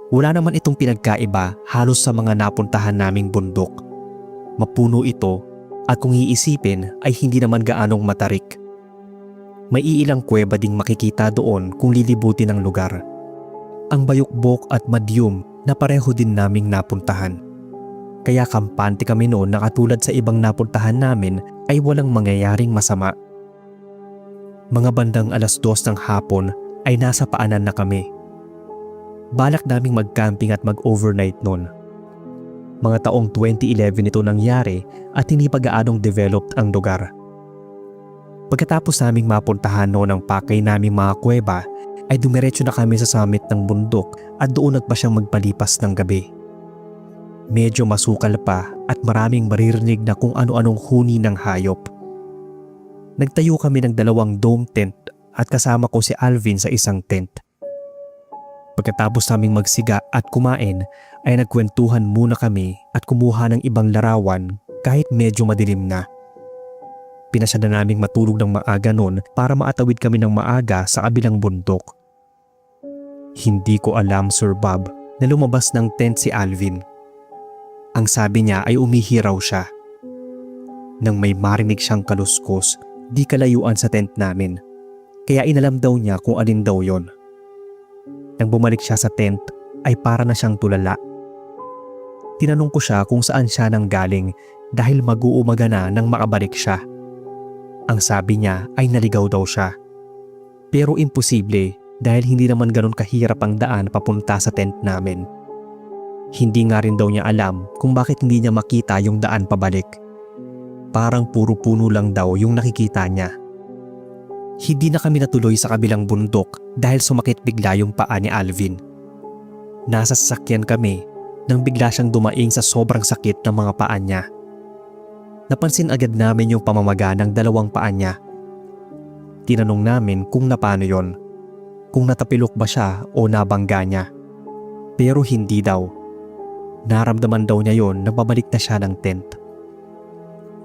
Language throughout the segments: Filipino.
Wala naman itong pinagkaiba halos sa mga napuntahan naming bundok. Mapuno ito at kung iisipin ay hindi naman gaanong matarik. May iilang kuweba ding makikita doon kung lilibutin ang lugar. Ang bayukbok at madyum na pareho din naming napuntahan. Kaya kampante kami noon na katulad sa ibang napuntahan namin ay walang mangyayaring masama. Mga bandang 2:00 ng hapon ay nasa paanan na kami. Balak naming mag-camping at mag-overnight noon. Mga taong 2011 ito nangyari at hindi pa gaanong developed ang lugar. Pagkatapos naming mapuntahan noon ang pakay naming mga kuweba ay dumiretso na kami sa summit ng bundok at doon nagpasyang magpalipas ng gabi. Medyo masukal pa at maraming maririnig na kung ano-anong huni ng hayop. Nagtayo kami ng 2 dome tent at kasama ko si Alvin sa isang tent. Pagkatapos naming magsiga at kumain ay nagkwentuhan muna kami at kumuha ng ibang larawan kahit medyo madilim na. Pinasya na naming matulog ng maaga noon para maatawid kami ng maaga sa kabilang bundok. Hindi ko alam, Sir Bob, na lumabas ng tent si Alvin. Ang sabi niya ay umihiraw siya. Nang may marinig siyang kaluskos, di kalayuan sa tent namin. Kaya inalam daw niya kung alin daw yon. Nang bumalik siya sa tent ay para na siyang tulala. Tinanong ko siya kung saan siya nanggaling dahil mag-uumaga na nang makabalik siya. Ang sabi niya ay naligaw daw siya. Pero imposible dahil hindi naman ganun kahirap ang daan papunta sa tent namin. Hindi nga rin daw niya alam kung bakit hindi niya makita yung daan pabalik. Parang puro puno lang daw yung nakikita niya. Hindi na kami natuloy sa kabilang bundok dahil sumakit bigla yung paa ni Alvin. Nasa sasakyan kami nang bigla siyang dumaing sa sobrang sakit ng mga paa niya. Napansin agad namin yung pamamaga ng 2 paa niya. Tinanong namin kung napano yon, kung natapilok ba siya o nabangga niya. Pero hindi daw. Naramdaman daw niya yon nang pabalik na siya ng tent.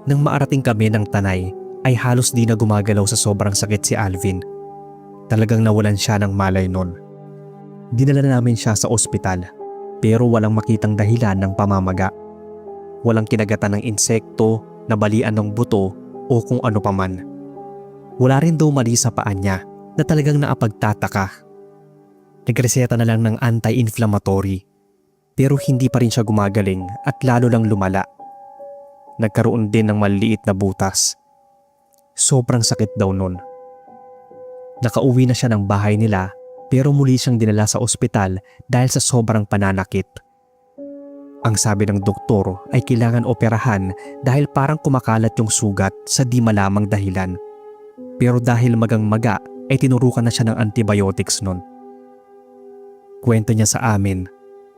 Nang maarating kami ng Tanay, ay halos di na gumagalaw sa sobrang sakit si Alvin. Talagang nawalan siya ng malay nun. Dinala namin siya sa ospital pero walang makitang dahilan ng pamamaga. Walang kinagatan ng insekto, nabalian ng buto o kung ano paman. Wala rin daw mali sa paa niya na talagang naapagtataka. Nagreseta na lang ng anti-inflammatory pero hindi pa rin siya gumagaling at lalo lang lumala. Nagkaroon din ng maliliit na butas. Sobrang sakit daw nun. Nakauwi na siya ng bahay nila pero muli siyang dinala sa ospital dahil sa sobrang pananakit. Ang sabi ng doktor ay kailangan operahan dahil parang kumakalat yung sugat sa di malamang dahilan. Pero dahil magang-maga ay tinurukan na siya ng antibiotics nun. Kwento niya sa amin,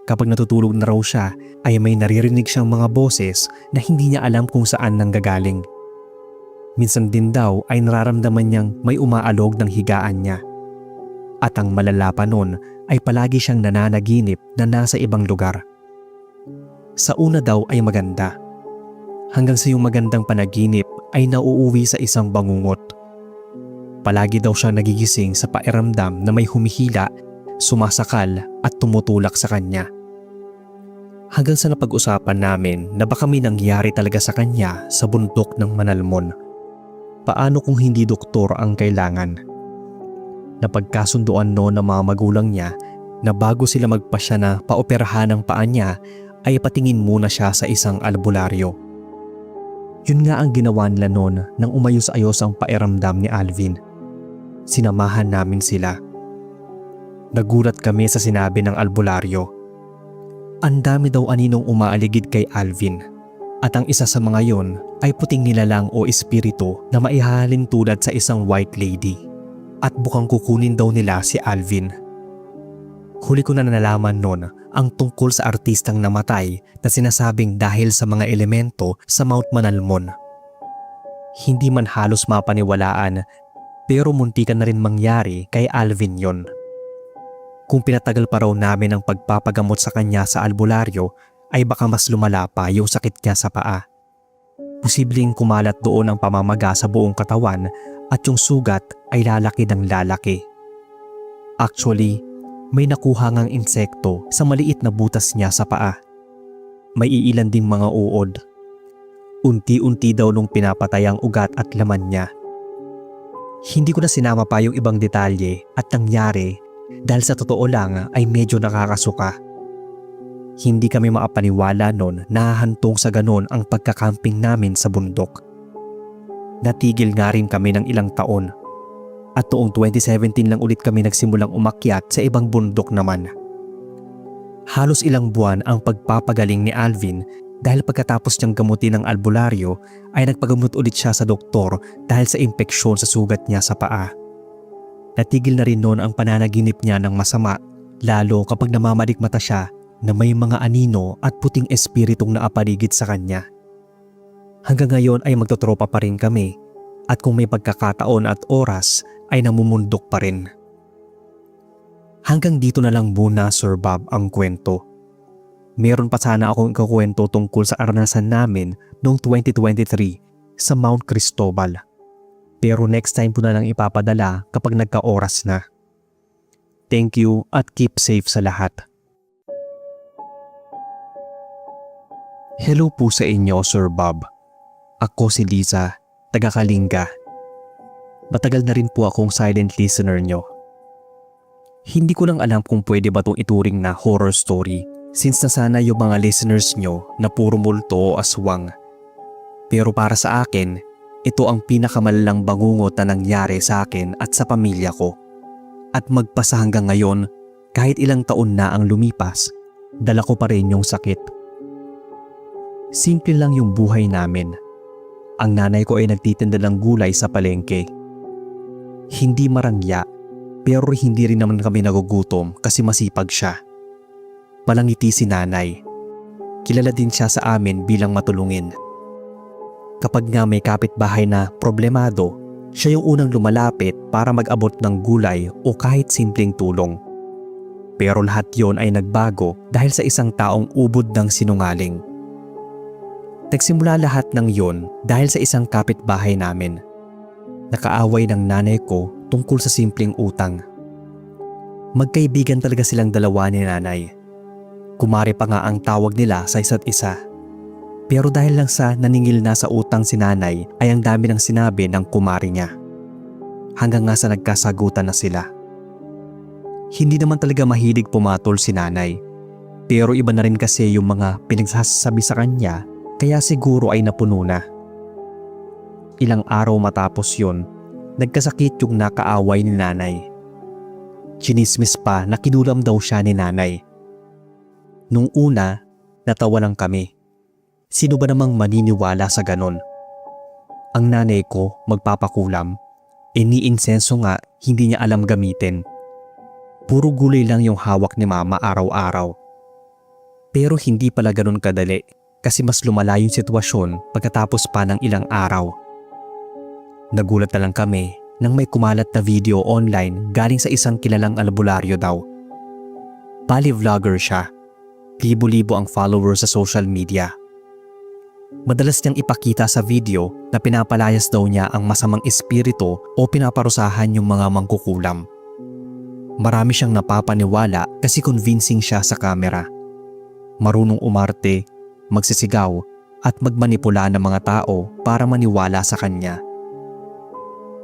kapag natutulog na raw siya ay may naririnig siyang mga boses na hindi niya alam kung saan nanggagaling. Minsan din daw ay nararamdaman niyang may umaalog ng higaan niya. At ang malala pa nun ay palagi siyang nananaginip na nasa ibang lugar. Sa una daw ay maganda. Hanggang sa yung magandang panaginip ay nauuwi sa isang bangungot. Palagi daw siyang nagigising sa pakiramdam na may humihila, sumasakal at tumutulak sa kanya. Hanggang sa napag-usapan namin na baka may nangyari talaga sa kanya sa bundok ng Manalmon. Paano kung hindi doktor ang kailangan? Napagkasunduan noon ng mga magulang niya na bago sila magpasya na paoperahan ng paa niya ay patingin muna siya sa isang albularyo. Yun nga ang ginawa nila noon nang umayos-ayos ang pakiramdam ni Alvin. Sinamahan namin sila. Nagulat kami sa sinabi ng albularyo. Ang dami daw aninong umaaligid kay Alvin. At ang isa sa mga yon ay puting nilalang o espiritu na maihahalin tulad sa isang white lady. At bukang kukunin daw nila si Alvin. Huli ko na nalaman noon ang tungkol sa artistang namatay na sinasabing dahil sa mga elemento sa Mount Manalmon. Hindi man halos mapaniwalaan pero muntikan na rin mangyari kay Alvin yon. Kung pinatagal pa raw namin ang pagpapagamot sa kanya sa albularyo ay baka mas lumala pa yung sakit niya sa paa. Posibleng kumalat doon ang pamamaga sa buong katawan at yung sugat ay lalaki ng lalaki. Actually, May nakuha ngang insekto sa maliit na butas niya sa paa. May iilan ding mga uod. Unti-unti daw nung pinapatay ang ugat at laman niya. Hindi ko na sinama pa yung ibang detalye at nangyari dahil sa totoo lang ay medyo nakakasuka. Hindi kami maapaniwala nun na hahantong sa ganon ang pagkakamping namin sa bundok. Natigil nga rin kami ng ilang taon. At noong 2017 lang ulit kami nagsimulang umakyat sa ibang bundok naman. Halos ilang buwan ang pagpapagaling ni Alvin dahil pagkatapos niyang gamutin ng albularyo ay nagpagamot ulit siya sa doktor dahil sa impeksyon sa sugat niya sa paa. Natigil na rin noon ang pananaginip niya ng masama lalo kapag namamalikmata siya na may mga anino at puting espiritong naapaligid sa kanya. Hanggang ngayon ay magtotropa pa rin kami at kung may pagkakataon at oras ay namumundok pa rin. Hanggang dito na lang muna Sir Bob ang kwento. Meron pa sana akong ikukwento tungkol sa aranasan namin noong 2023 sa Mount Cristobal. Pero next time ko na lang ipapadala kapag nagka-oras na. Thank you at keep safe sa lahat. Hello po sa inyo Sir Bob. Ako si Liza, taga Kalinga. Matagal na rin po akong silent listener nyo. Hindi ko lang alam kung pwede ba itong ituring na horror story since nasana yung mga listeners nyo na puro multo o aswang. Pero para sa akin, ito ang pinakamalalang bangungot na nangyari sa akin at sa pamilya ko. At magpasa hanggang ngayon, kahit ilang taon na ang lumipas, dala ko pa rin yung sakit. Simple lang yung buhay namin. Ang nanay ko ay nagtitinda ng gulay sa palengke. Hindi marangya, pero hindi rin naman kami nagugutom kasi masipag siya. Malangiti si nanay. Kilala din siya sa amin bilang matulungin. Kapag nga may kapitbahay na problemado, siya yung unang lumalapit para mag-abot ng gulay o kahit simpleng tulong. Pero lahat yon ay nagbago dahil sa isang taong ubod ng sinungaling. Nagsimula lahat ng yon dahil sa isang kapitbahay namin. Nakaaway ng nanay ko tungkol sa simpleng utang. Magkaibigan talaga silang dalawa ni nanay. Kumare pa nga ang tawag nila sa isa't isa. Pero dahil lang sa naningil na sa utang si nanay ay ang dami ng sinabi ng kumare niya. Hanggang nga sa nagkasagutan na sila. Hindi naman talaga mahilig pumatol si nanay. Pero iba na rin kasi yung mga pinagsasabi sa kanya kaya siguro ay napuno na. Ilang araw matapos yun, nagkasakit yung nakaaway ni nanay. Chinismis pa na kinulam daw siya ni nanay. Nung una, natawa lang kami. Sino ba namang maniniwala sa ganon? Ang nanay ko magpapakulam, ni insenso nga hindi niya alam gamitin. Puro gulay lang yung hawak ni mama araw-araw. Pero hindi pala ganon kadali kasi mas lumala yung sitwasyon pagkatapos pa ng ilang araw. Nagulat na lang kami nang may kumalat na video online galing sa isang kilalang albularyo daw. Bali vlogger siya. Libo-libo ang followers sa social media. Madalas niyang ipakita sa video na pinapalayas daw niya ang masamang espiritu o pinaparusahan yung mga mangkukulam. Marami siyang napapaniwala kasi convincing siya sa camera. Marunong umarte, magsisigaw at magmanipula ng mga tao para maniwala sa kanya.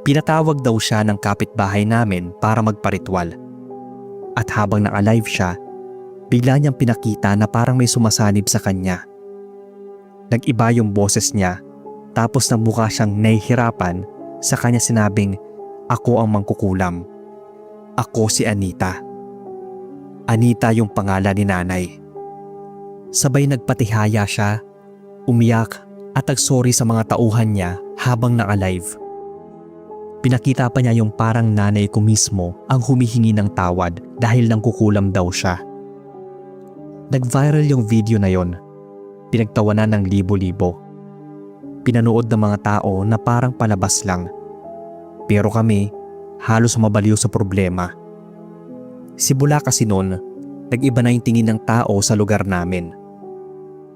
Pinatawag daw siya ng kapitbahay namin para magparitwal. At habang naka-live siya, bigla niyang pinakita na parang may sumasanib sa kanya. Nag-iba yung boses niya tapos nang mukha siyang nahihirapan sa kanya sinabing, "Ako ang mangkukulam. Ako si Anita." Anita yung pangalan ni nanay. Sabay nagpatihaya siya, umiyak at nagsorry sa mga tauhan niya habang naka-live. Pinakita pa niya yung parang nanay ko mismo ang humihingi ng tawad dahil nang kukulam daw siya. Nag-viral yung video na yon. Pinagtawanan ng libo-libo. Pinanood ng mga tao na parang palabas lang. Pero kami, halos mabaliw sa problema. Simula kasi noon, nag-iba na yung tingin ng tao sa lugar namin.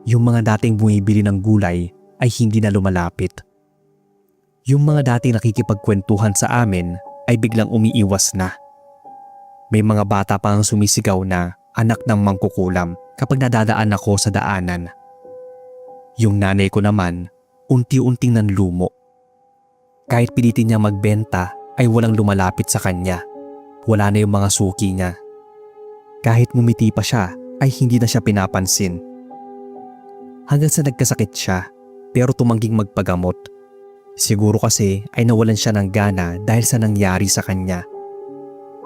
Yung mga dating bumibili ng gulay ay hindi na lumalapit. Yung mga dating nakikipagkwentuhan sa amin ay biglang umiiwas na. May mga bata pa ang sumisigaw na anak ng mangkukulam kapag nadadaan ako sa daanan. Yung nanay ko naman, unti-unting nanlumo. Kahit pilitin niya magbenta ay walang lumalapit sa kanya. Wala na yung mga suki niya. Kahit ngumiti pa siya ay hindi na siya pinapansin. Hanggang sa nagkasakit siya pero tumangging magpagamot. Siguro kasi ay nawalan siya ng gana dahil sa nangyari sa kanya.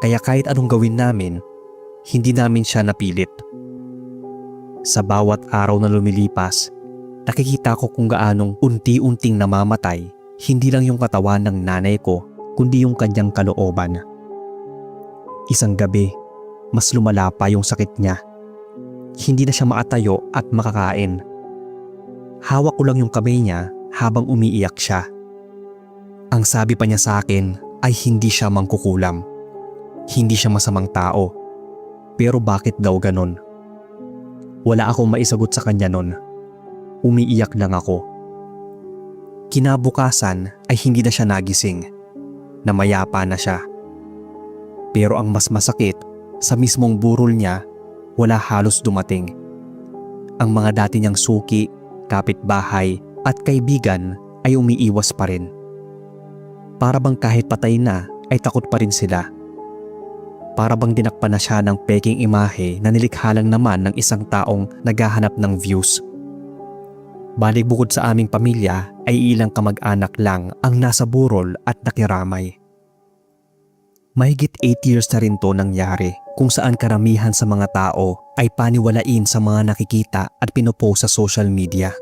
Kaya kahit anong gawin namin, hindi namin siya napilit. Sa bawat araw na lumilipas, nakikita ko kung gaanong unti-unting namamatay hindi lang yung katawan ng nanay ko kundi yung kanyang kalooban. Isang gabi, mas lumala pa yung sakit niya. Hindi na siya makatayo at makakain. Hawak ko lang yung kamay niya habang umiiyak siya. Ang sabi pa niya sa akin ay hindi siya mangkukulam. Hindi siya masamang tao. Pero bakit daw ganon? Wala akong maisagot sa kanya nun. Umiiyak lang ako. Kinabukasan ay hindi na siya nagising. Namayapa na siya. Pero ang mas masakit, sa mismong burol niya, wala halos dumating. Ang mga dati niyang suki, kapitbahay at kaibigan ay umiiwas pa rin. Para bang kahit patay na ay takot pa rin sila. Para bang dinakpan na siya ng peking imahe na nilikha lang naman ng isang taong naghahanap ng views. Balik bukod sa aming pamilya ay ilang kamag-anak lang ang nasa burol at nakiramay. Mahigit 8 years na rin to nangyari kung saan karamihan sa mga tao ay paniwalain sa mga nakikita at pinopost sa social media.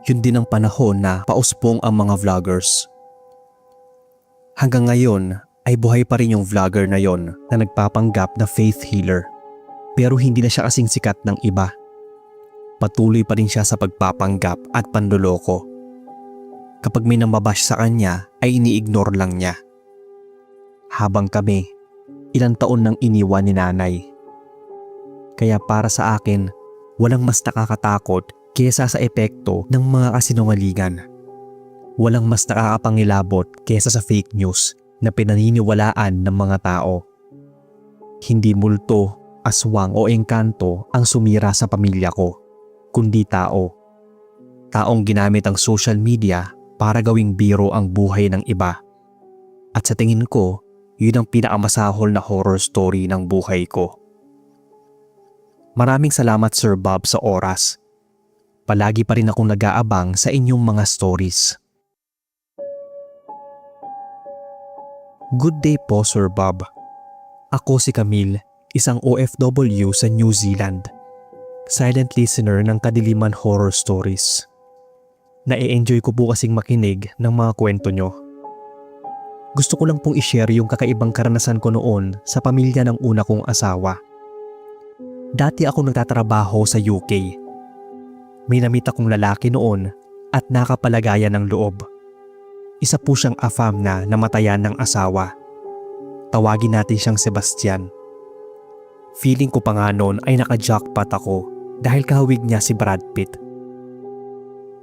Yun din ang panahon na pauspong ang mga vloggers. Hanggang ngayon ay buhay pa rin yung vlogger na yon na nagpapanggap na faith healer. Pero hindi na siya kasing sikat ng iba. Patuloy pa rin siya sa pagpapanggap at panloloko. Kapag may namabash sa kanya ay ini-ignore lang niya. Habang kami, ilang taon nang iniwan ni nanay. Kaya para sa akin, walang mas nakakatakot kesa sa epekto ng mga kasinungalingan. Walang mas nakakapangilabot kesa sa fake news na pinaniniwalaan ng mga tao. Hindi multo, aswang o engkanto ang sumira sa pamilya ko, kundi tao. Taong ginamit ang social media para gawing biro ang buhay ng iba. At sa tingin ko, yun ang pinakamasahol na horror story ng buhay ko. Maraming salamat Sir Bob sa oras. Palagi pa rin akong nag-aabang sa inyong mga stories. Good day po Sir Bob. Ako si Camille, isang OFW sa New Zealand. Silent listener ng Kadiliman Horror Stories. Na-enjoy ko po kasing makinig ng mga kwento nyo. Gusto ko lang pong i-share yung kakaibang karanasan ko noon sa pamilya ng una kong asawa. Dati ako nagtatrabaho sa UK. May namita kong lalaki noon at nakapalagayan ng loob. Isa po siyang afam na namatayan ng asawa. Tawagin natin siyang Sebastian. Feeling ko pa nga noon ay naka-jackpot ako dahil kahawig niya si Brad Pitt.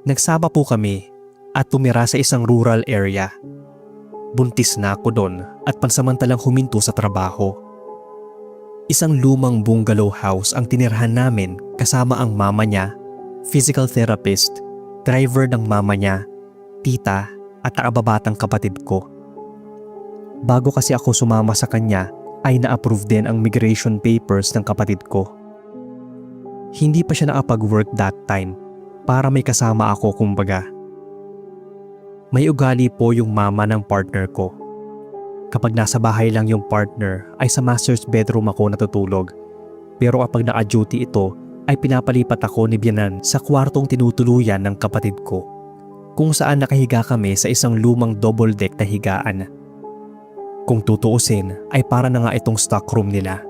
Nagsama po kami at tumira sa isang rural area. Buntis na ako doon at pansamantalang huminto sa trabaho. Isang lumang bungalow house ang tinirhan namin kasama ang mama niya, physical therapist, driver ng mama niya, tita at nakababatang kapatid ko. Bago kasi ako sumama sa kanya ay na-approve din ang migration papers ng kapatid ko. Hindi pa siya nakapag-work that time para may kasama ako kumbaga. May ugali po yung mama ng partner ko. Kapag nasa bahay lang yung partner ay sa master's bedroom ako natutulog. Pero kapag naka-duty ito ay pinapalipat ako ni biyanan sa kwartong tinutuluyan ng kapatid ko. Kung saan nakahiga kami sa isang lumang double deck na higaan. Kung tutuusin ay para na nga itong stockroom nila.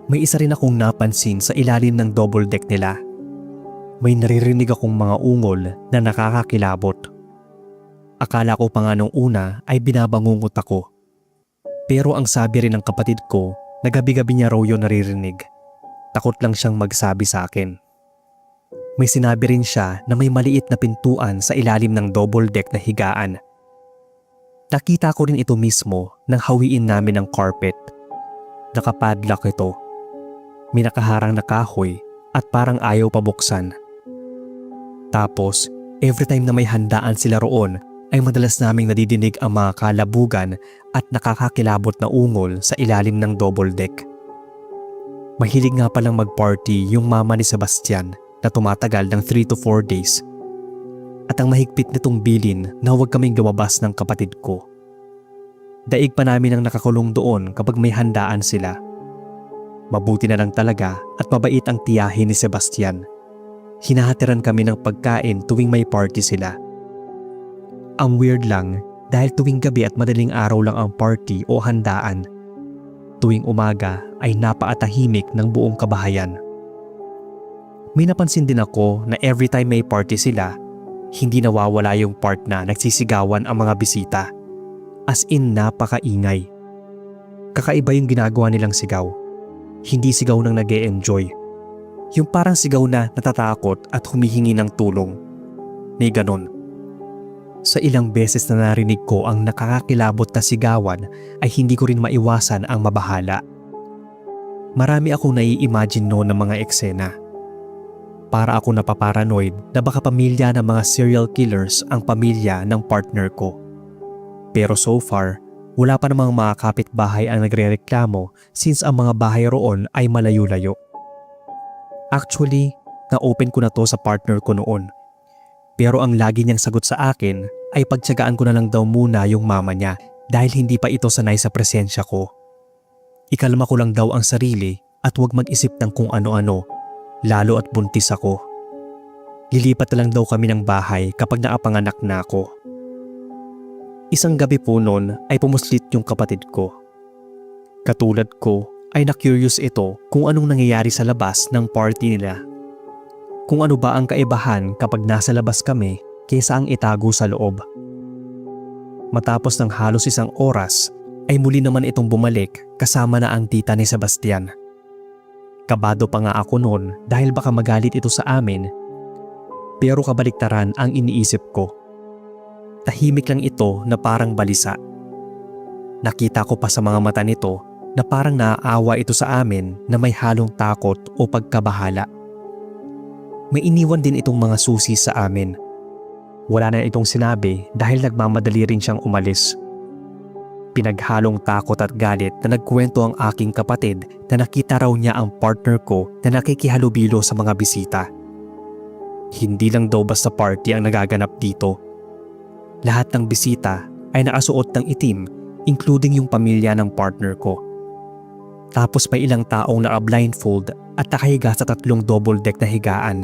May isa rin akong napansin sa ilalim ng double deck nila. May naririnig akong mga ungol na nakakakilabot. Akala ko pa nga nung una ay binabangungot ako. Pero ang sabi rin ng kapatid ko na gabi-gabi niya raw yun naririnig. Takot lang siyang magsabi sa akin. May sinabi rin siya na may maliit na pintuan sa ilalim ng double deck na higaan. Nakita ko rin ito mismo nang hawiin namin ng carpet. Nakapadlock ito. May nakaharang na kahoy at parang ayaw pabuksan. Tapos, every time na may handaan sila roon ay madalas naming nadidinig ang mga kalabugan at nakakakilabot na ungol sa ilalim ng double deck. Mahilig nga palang mag-party yung mama ni Sebastian na tumatagal ng 3 to 4 days. At ang mahigpit nitong bilin na huwag kaming lumabas ng kapatid ko. Daig pa namin ang nakakulong doon kapag may handaan sila. Mabuti na lang talaga at mabait ang tiyahin ni Sebastian. Hinahatiran kami ng pagkain tuwing may party sila. Ang weird lang dahil tuwing gabi at madaling araw lang ang party o handaan. Tuwing umaga ay napaatahimik ng buong kabahayan. May napansin din ako na every time may party sila, hindi nawawala yung part na nagsisigawan ang mga bisita. As in napakaingay. Kakaiba yung ginagawa nilang sigaw. Hindi sigaw ng nag-e-enjoy. Yung parang sigaw na natatakot at humihingi ng tulong. May ganon. Sa ilang beses na narinig ko ang nakakakilabot na sigawan ay hindi ko rin maiwasan ang mabahala. Marami akong nai-imagine noon ng mga eksena. Para ako napaparanoid na baka pamilya ng mga serial killers ang pamilya ng partner ko. Pero so far, wala pa namang mga kapitbahay ang nagrereklamo since ang mga bahay roon ay malayo-layo. Actually, na-open ko na to sa partner ko noon. Pero ang lagi niyang sagot sa akin ay pagtiyagaan ko na lang daw muna yung mama niya dahil hindi pa ito sanay sa presensya ko. Ikalma ko lang daw ang sarili at huwag mag-isip ng kung ano-ano. Lalo at buntis ako. Lilipat na lang daw kami ng bahay kapag nakapanganak na ako. Isang gabi po noon ay pumuslit yung kapatid ko. Katulad ko ay na-curious ito kung anong nangyayari sa labas ng party nila. Kung ano ba ang kaibahan kapag nasa labas kami kaysa ang itago sa loob. Matapos ng halos isang oras ay muli naman itong bumalik kasama na ang tita ni Sebastian. Kabado pa nga ako noon dahil baka magalit ito sa amin. Pero kabaliktaran ang iniisip ko. Tahimik lang ito na parang balisa. Nakita ko pa sa mga mata nito na parang naaawa ito sa amin na may halong takot o pagkabahala. May iniwan din itong mga susi sa amin. Wala na itong sinabi dahil nagmamadali rin siyang umalis. Pinaghalong takot at galit na nagkwento ang aking kapatid na nakita raw niya ang partner ko na nakikihalubilo sa mga bisita. Hindi lang daw basta party ang nagaganap dito. Lahat ng bisita ay nakasuot ng itim, including yung pamilya ng partner ko. Tapos may ilang taong naka-blindfold at nakahiga sa 3 double deck na higaan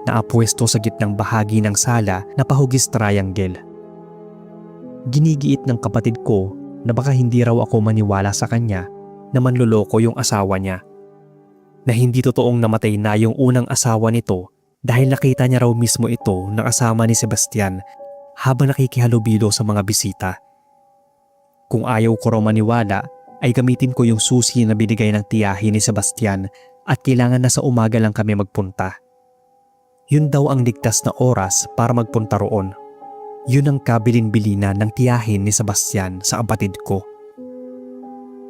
na apwesto sa gitnang bahagi ng sala na pahugis triangle. Ginigiit ng kapatid ko na baka hindi raw ako maniwala sa kanya na manloloko yung asawa niya. Na hindi totoong namatay na yung unang asawa nito dahil nakita niya raw mismo ito na kasama ni Sebastian habang nakikihalubilo sa mga bisita. Kung ayaw ko raw maniwala ay gamitin ko yung susi na binigay ng tiyahin ni Sebastian at kailangan na sa umaga lang kami magpunta. Yun daw ang ligtas na oras para magpunta roon. Yun ang kabilin-bilinan ng tiyahin ni Sebastian sa kapatid ko.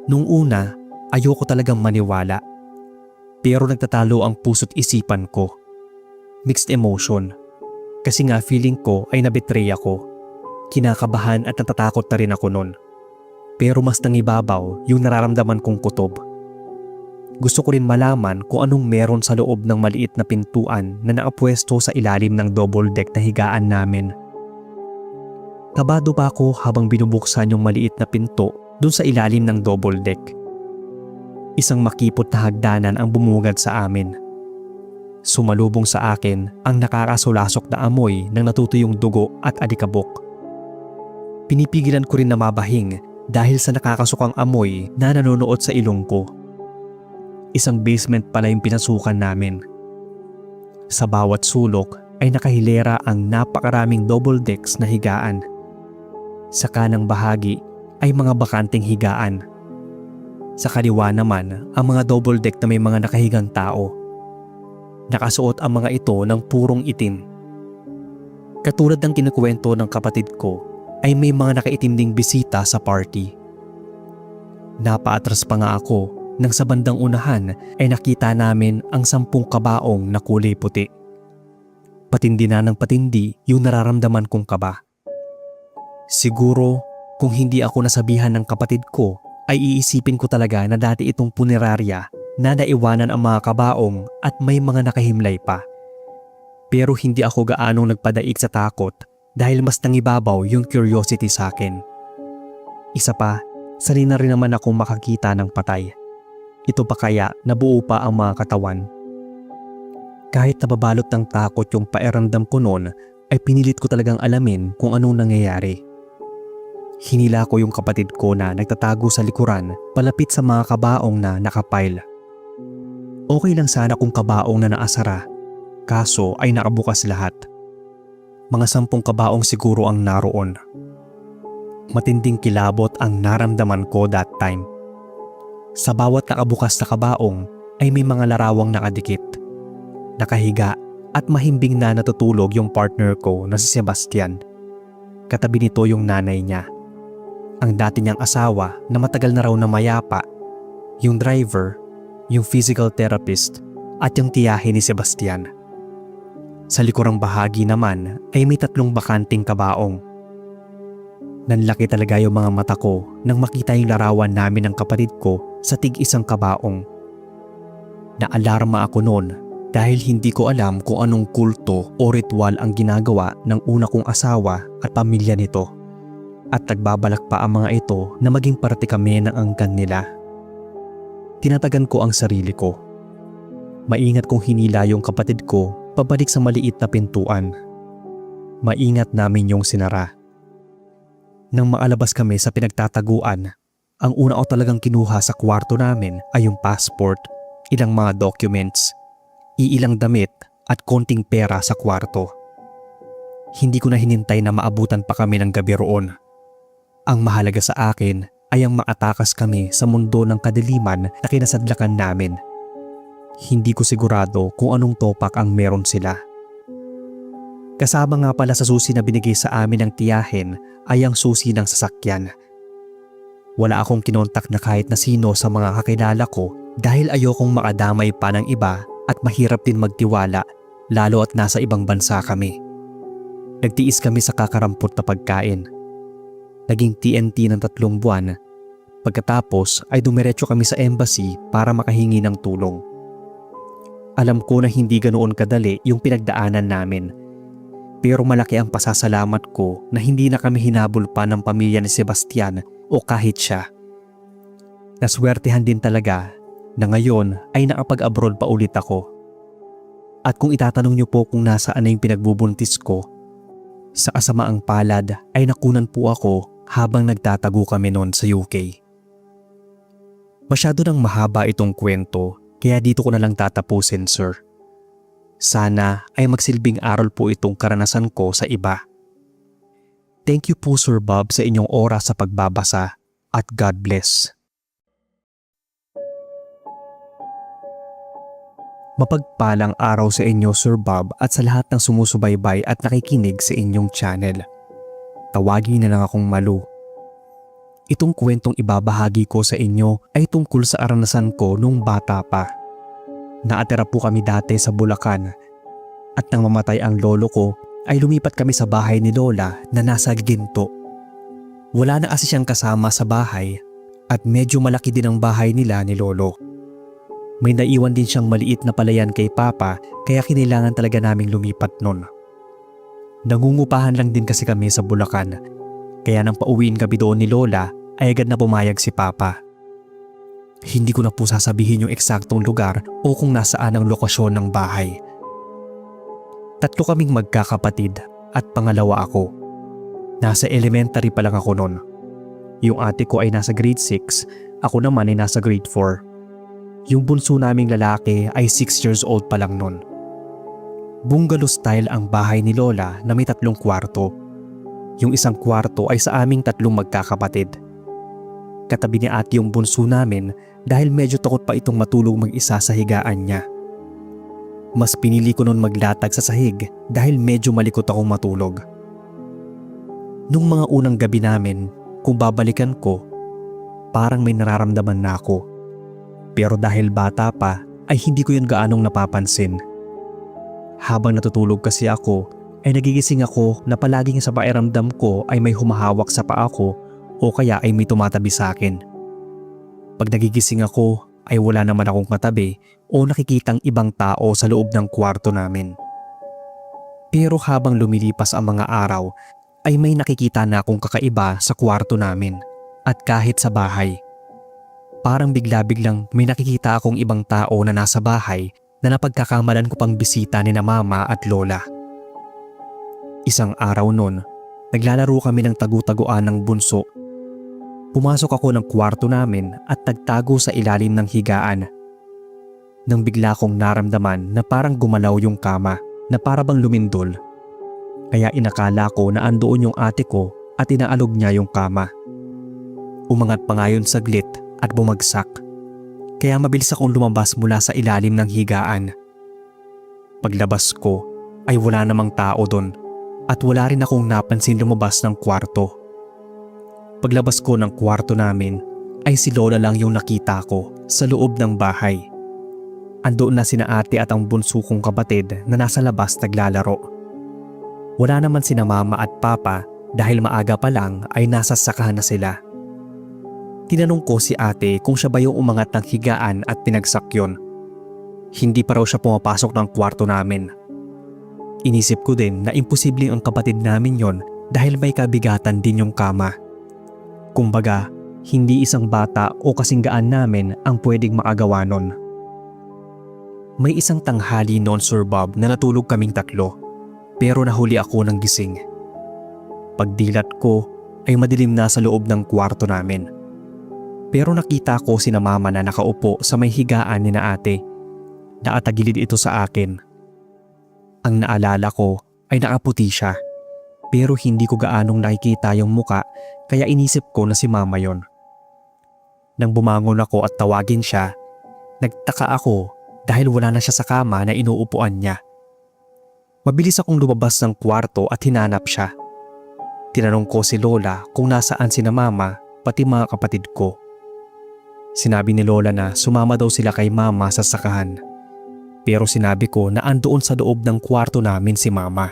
Nung una, ayoko talagang maniwala. Pero nagtatalo ang puso't isipan ko. Mixed emotion. Kasi nga feeling ko ay nabetray ako. Kinakabahan at natatakot na rin ako nun. Pero mas nangibabaw yung nararamdaman kong kutob. Gusto ko rin malaman kung anong meron sa loob ng maliit na pintuan na nakapwesto sa ilalim ng double deck na higaan namin. Kabado pa ako habang binubuksan yung maliit na pinto dun sa ilalim ng double deck. Isang makipot na hagdanan ang bumungad sa amin. Sumalubong sa akin ang nakakasulasok na amoy ng natutuyong dugo at alikabok. Pinipigilan ko rin na mabahing dahil sa nakakasukang amoy na nanonood sa ilong ko. Isang basement pala yung pinasukan namin. Sa bawat sulok ay nakahilera ang napakaraming double decks na higaan. Sa kanang bahagi ay mga bakanting higaan. Sa kaliwa naman ang mga double deck na may mga nakahigang tao. Nakasuot ang mga ito ng purong itim. Katulad ng kinukwento ng kapatid ko ay may mga nakaitim ding bisita sa party. Napaatras pa nga ako nang sa bandang unahan ay nakita namin ang 10 kabaong na kulay puti. Patindi na ng patindi yung nararamdaman kong kaba. Siguro kung hindi ako nasabihan ng kapatid ko ay iisipin ko talaga na dati itong punerarya na naiwanan ang mga kabaong at may mga nakahimlay pa. Pero hindi ako gaanong nagpadaig sa takot dahil mas nangibabaw yung curiosity sa akin. Isa pa, sanay na rin naman akong makakita ng patay. Ito pa kaya nabuo pa ang mga katawan. Kahit nababalot ng takot yung pakiramdam ko noon ay pinilit ko talagang alamin kung anong nangyayari. Hinila ko yung kapatid ko na nagtatago sa likuran palapit sa mga kabaong na nakapile. Okay lang sana kung kabaong na naasara, kaso ay nakabukas lahat. Mga 10 kabaong siguro ang naroon. Matinding kilabot ang naramdaman ko that time. Sa bawat nakabukas na kabaong ay may mga larawang nakadikit. Nakahiga at mahimbing na natutulog yung partner ko na si Sebastian. Katabi nito yung nanay niya. Ang dati niyang asawa na matagal na raw na mayapa, yung driver, yung physical therapist at yung tiyahe ni Sebastian. Sa likurang bahagi naman ay may 3 bakanting kabaong. Nanlaki talaga yung mga mata ko nang makita yung larawan namin ng kapatid ko sa tig-isang kabaong. Naalarma ako noon dahil hindi ko alam kung anong kulto o ritual ang ginagawa ng una kong asawa at pamilya nito. At nagbabalak pa ang mga ito na maging parte kami ng angkan nila. Tinatagan ko ang sarili ko. Maingat kong hinila yung kapatid ko pabalik sa maliit na pintuan. Maingat namin yung sinara. Nang maalabas kami sa pinagtataguan, ang una ko talagang kinuha sa kwarto namin ay yung passport, ilang mga documents, iilang damit at konting pera sa kwarto. Hindi ko na hinintay na maabutan pa kami ng gabi roon. Ang mahalaga sa akin ay ang makatakas kami sa mundo ng kadiliman na kinasadlakan namin. Hindi ko sigurado kung anong topak ang meron sila. Kasama nga pala sa susi na binigay sa amin ng tiyahin ay ang susi ng sasakyan. Wala akong kinontak na kahit na sino sa mga kakilala ko dahil ayokong makadamay pa ng iba at mahirap din magtiwala lalo at nasa ibang bansa kami. Nagtiis kami sa kakarampot na pagkain. Naging TNT ng 3 buwan. Pagkatapos ay dumiretso kami sa embassy para makahingi ng tulong. Alam ko na hindi ganoon kadali yung pinagdaanan namin. Pero malaki ang pasasalamat ko na hindi na kami hinabol pa ng pamilya ni Sebastian o kahit siya. Naswertehan din talaga na ngayon ay nakapag-abroad pa ulit ako. At kung itatanong niyo po kung nasaan na yung pinagbubuntis ko, sa kasamaang palad ay nakunan po ako habang nagtatago kami noon sa UK. Masyado nang mahaba itong kwento kaya dito ko na lang tatapusin, sir. Sana ay magsilbing aral po itong karanasan ko sa iba. Thank you po Sir Bob sa inyong oras sa pagbabasa at God bless. Mapagpalang araw sa inyo Sir Bob at sa lahat ng sumusubaybay at nakikinig sa inyong channel. Tawagin na lang akong Malu. Itong kwentong ibabahagi ko sa inyo ay tungkol sa karanasan ko nung bata pa. Naatira po kami dati sa Bulacan at nang mamatay ang lolo ko ay lumipat kami sa bahay ni Lola na nasa Ginto. Wala na kasi siyang kasama sa bahay at medyo malaki din ang bahay nila ni Lolo. May naiwan din siyang maliit na palayan kay Papa kaya kinailangan talaga naming lumipat nun. Nangungupahan lang din kasi kami sa Bulacan kaya nang pauwiin kami doon ni Lola ay agad na pumayag si Papa. Hindi ko na po sasabihin yung eksaktong lugar o kung nasaan ang lokasyon ng bahay. 3 kaming magkakapatid at pangalawa ako. Nasa elementary pa lang ako noon. Yung ate ko ay nasa grade 6, ako naman ay nasa grade 4. Yung bunso naming lalaki ay 6 years old pa lang noon. Bungalow style ang bahay ni Lola na may 3 kwarto. Yung isang kwarto ay sa aming 3 magkakapatid. Katabi ni ate yung bunso namin dahil medyo takot pa itong matulog mag-isa sa higaan niya. Mas pinili ko noon maglatag sa sahig dahil medyo malikot akong matulog. Nung mga unang gabi namin, kung babalikan ko, parang may nararamdaman na ako. Pero dahil bata pa ay hindi ko yun gaanong napapansin. Habang natutulog kasi ako ay nagigising ako na palaging sa pakiramdam ko ay may humahawak sa paa ko o kaya ay may tumatabi sa akin. Pag nagigising ako ay wala naman akong katabi o nakikitang ibang tao sa loob ng kwarto namin. Pero habang lumilipas ang mga araw ay may nakikita na akong kakaiba sa kwarto namin at kahit sa bahay. Parang bigla-biglang may nakikita akong ibang tao na nasa bahay na napagkakamalan ko pang bisita ni na mama at lola. Isang araw nun, naglalaro kami ng tagu-taguan ng bunso. Pumasok ako ng kwarto namin at nagtago sa ilalim ng higaan. Nang bigla kong naramdaman na parang gumalaw yung kama na para bang lumindol. Kaya inakala ko na andoon yung ate ko at inaalog niya yung kama. Umangat pa nga yun saglit at bumagsak. Kaya mabilis akong lumabas mula sa ilalim ng higaan. Paglabas ko ay wala namang tao doon at wala rin akong napansin lumabas ng kwarto. Paglabas ko ng kwarto namin ay si lola lang yung nakita ko sa loob ng bahay. Andoon na sina ate at ang bunso kong kapatid na nasa labas naglalaro. Wala naman sina mama at papa dahil maaga pa lang ay nasa sakahan na sila. Tinanong ko si ate kung siya ba yung umangat ng higaan at pinagsak yun. Hindi pa raw siya pumapasok ng kwarto namin. Inisip ko din na imposibleng ang kapatid namin yon dahil may kabigatan din yung kama. Kumbaga, hindi isang bata o kasinggaan namin ang pwedeng maagawa nun. May isang tanghali noon, Sir Bob, na natulog kaming tatlo pero nahuli ako ng gising. Pagdilat ko ay madilim na sa loob ng kwarto namin. Pero nakita ko sina mama na nakaupo sa may higaan ni na ate. Nakatagilid ito sa akin. Ang naalala ko ay nakaputi siya pero hindi ko gaanong nakikita yung muka kaya inisip ko na si mama yon. Nang bumangon ako at tawagin siya, nagtaka ako dahil wala na siya sa kama na inuupuan niya. Mabilis akong lumabas ng kwarto at hinanap siya. Tinanong ko si lola kung nasaan sina mama pati mga kapatid ko. Sinabi ni lola na sumama daw sila kay mama sa sakahan. Pero sinabi ko na andoon sa loob ng kwarto namin si mama.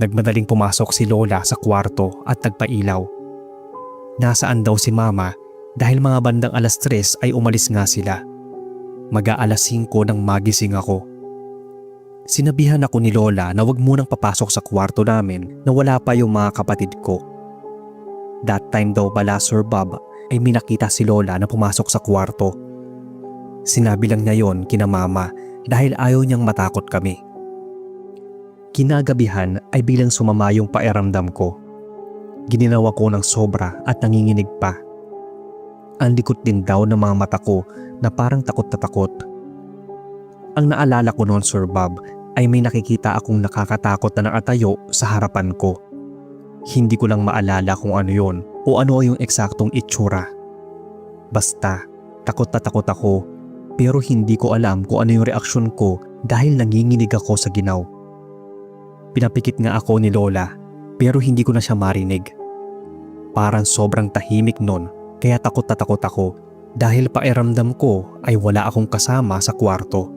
Nagmadaling pumasok si lola sa kwarto at nagpailaw. Nasaan daw si mama dahil mga bandang 3:00 ay umalis nga sila. Mag-aalas 5 nang magising ako. Sinabihan ako ni lola na wag munang papasok sa kwarto namin na wala pa yung mga kapatid ko. That time daw pala, Sir Bob, ay may nakita si lola na pumasok sa kwarto. Sinabi lang niya yon kina mama dahil ayaw niyang matakot kami. Kinagabihan ay bilang sumama yung pakiramdam ko. Gininawa ko ng sobra at nanginginig pa. Ang likot din daw ng mga mata ko na parang takot na takot. Ang naalala ko noon, Sir Bob, ay may nakikita akong nakakatakot na nakatayo sa harapan ko. Hindi ko lang maalala kung ano yon o ano yung eksaktong itsura. Basta, takot na takot ako pero hindi ko alam kung ano yung reaksyon ko dahil nanginginig ako sa ginaw. Pinapikit nga ako ni lola pero hindi ko na siya marinig. Parang sobrang tahimik nun kaya takot na takot ako dahil pakiramdam ko ay wala akong kasama sa kwarto.